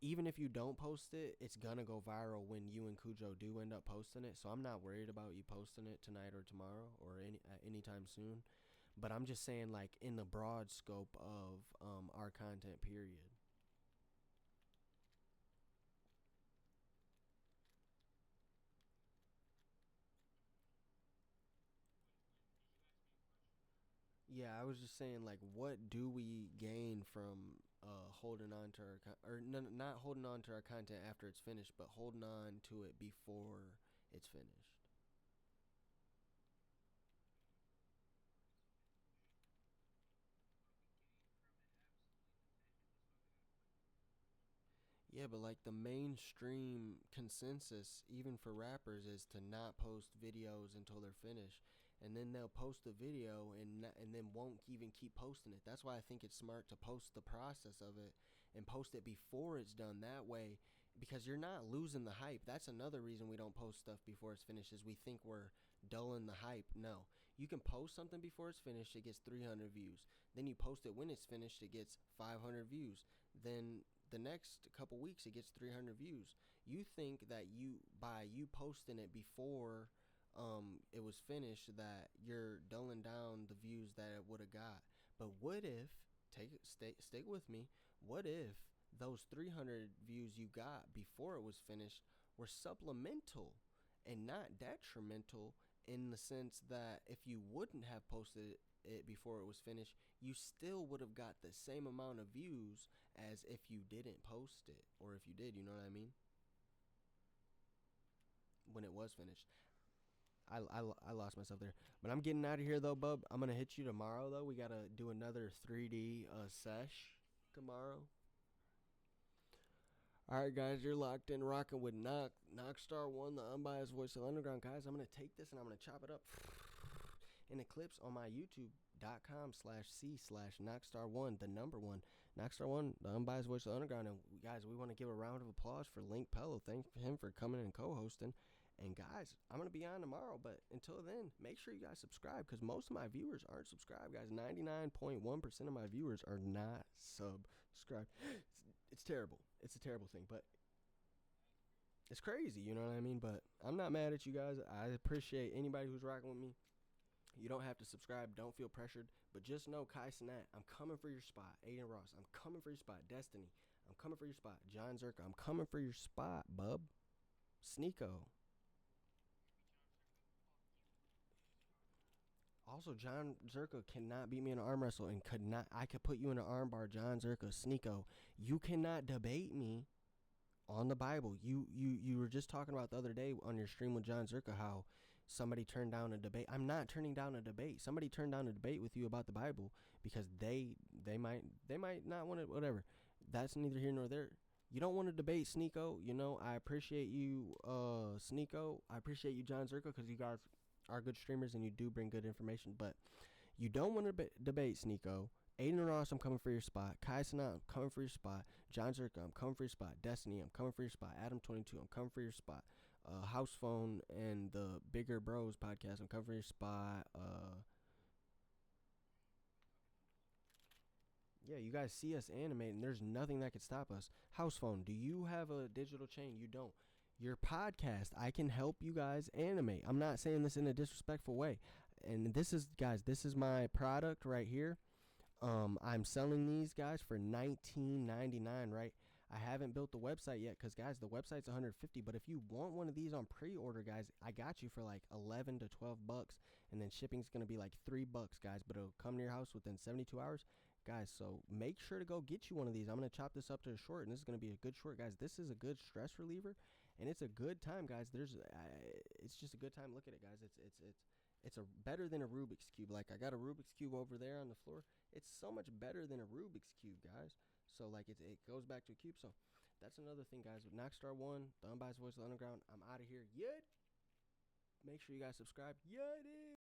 even if you don't post it, it's gonna go viral when you and Cujo do end up posting it. So I'm not worried about you posting it tonight or tomorrow or anytime soon. But I'm just saying, like, in the broad scope of our content, period. Yeah, I was just saying, like, what do we gain from holding on to or not holding on to our content after it's finished, but holding on to it before it's finished? Yeah, but like the mainstream consensus, even for rappers, is to not post videos until they're finished, and then they'll post the video and then won't even keep posting it. That's why I think it's smart to post the process of it and post it before it's done. That way, because you're not losing the hype. That's another reason we don't post stuff before it's finished, is we think we're dulling the hype. No, you can post something before it's finished, it gets 300 views. Then you post it when it's finished, it gets 500 views. Then the next couple weeks it gets 300 views. You think that you posting it before it was finished, that you're dulling down the views that it would have got. But what if, stick with me, what if those 300 views you got before it was finished were supplemental and not detrimental, in the sense that if you wouldn't have posted it it before it was finished, you still would have got the same amount of views as if you didn't post it, or if you did, you know what I mean? When it was finished. I lost myself there. But I'm getting out of here, though, bub. I'm going to hit you tomorrow, though. We got to do another 3D sesh tomorrow. All right, guys, you're locked in rocking with Knockstar 1, the unbiased voice of the underground. Guys, I'm going to take this and I'm going to chop it up in a clips on my youtube.com/c/Knockstar1, the number 1. Knockstar 1, the unbiased voice of the underground. And, guys, we want to give a round of applause for Link Pello. Thank him for coming and co-hosting. And, guys, I'm going to be on tomorrow. But until then, make sure you guys subscribe because most of my viewers aren't subscribed, guys. 99.1% of my viewers are not subscribed. It's terrible. It's a terrible thing, but it's crazy, you know what I mean? But I'm not mad at you guys. I appreciate anybody who's rocking with me. You don't have to subscribe. Don't feel pressured. But just know, Kai Sinat, I'm coming for your spot. Aiden Ross, I'm coming for your spot. Destiny, I'm coming for your spot. John Zerka, I'm coming for your spot, bub. Sneeko. Also, John Zerka cannot beat me in an arm wrestle and I could put you in an arm bar. John Zerka, Sneeko. You cannot debate me on the Bible. You were just talking about the other day on your stream with John Zerka how somebody turned down a debate. I'm not turning down a debate. Somebody turned down a debate with you about the Bible because they might not want it, whatever. That's neither here nor there. You don't want to debate, Sneeko. You know, I appreciate you, Sneeko. I appreciate you, John Zerka, because you guys are good streamers and you do bring good information. But you don't want to debate, Sneeko. Aiden Ross, I'm coming for your spot. Kai Sinat, I'm coming for your spot. John Zerka, I'm coming for your spot. Destiny, I'm coming for your spot. Adam22, I'm coming for your spot. House Phone and the Bigger Bros podcast, I'm coming for your spot. Yeah, you guys see us animating. There's nothing that could stop us. House Phone, do you have a digital chain? You don't. Your podcast, I can help you guys animate. I'm not saying this in a disrespectful way. And this is, guys, this is my product right here. I'm selling these guys for $19.99, right? I haven't built the website yet because, guys, the website's $150. But if you want one of these on pre-order, guys, I got you for like 11 to 12 bucks, and then shipping's gonna be like $3, guys. But it'll come to your house within 72 hours, guys. So make sure to go get you one of these. I'm gonna chop this up to a short, and this is gonna be a good short, guys. This is a good stress reliever, and it's a good time, guys. It's just a good time. Look at it, guys. It's better than a Rubik's Cube. Like, I got a Rubik's Cube over there on the floor. It's so much better than a Rubik's Cube, guys. So, like, it goes back to a cube. So, that's another thing, guys. With Knockstar 1, the unbiased voice of the underground, I'm out of here. Yet. Make sure you guys subscribe. Yet.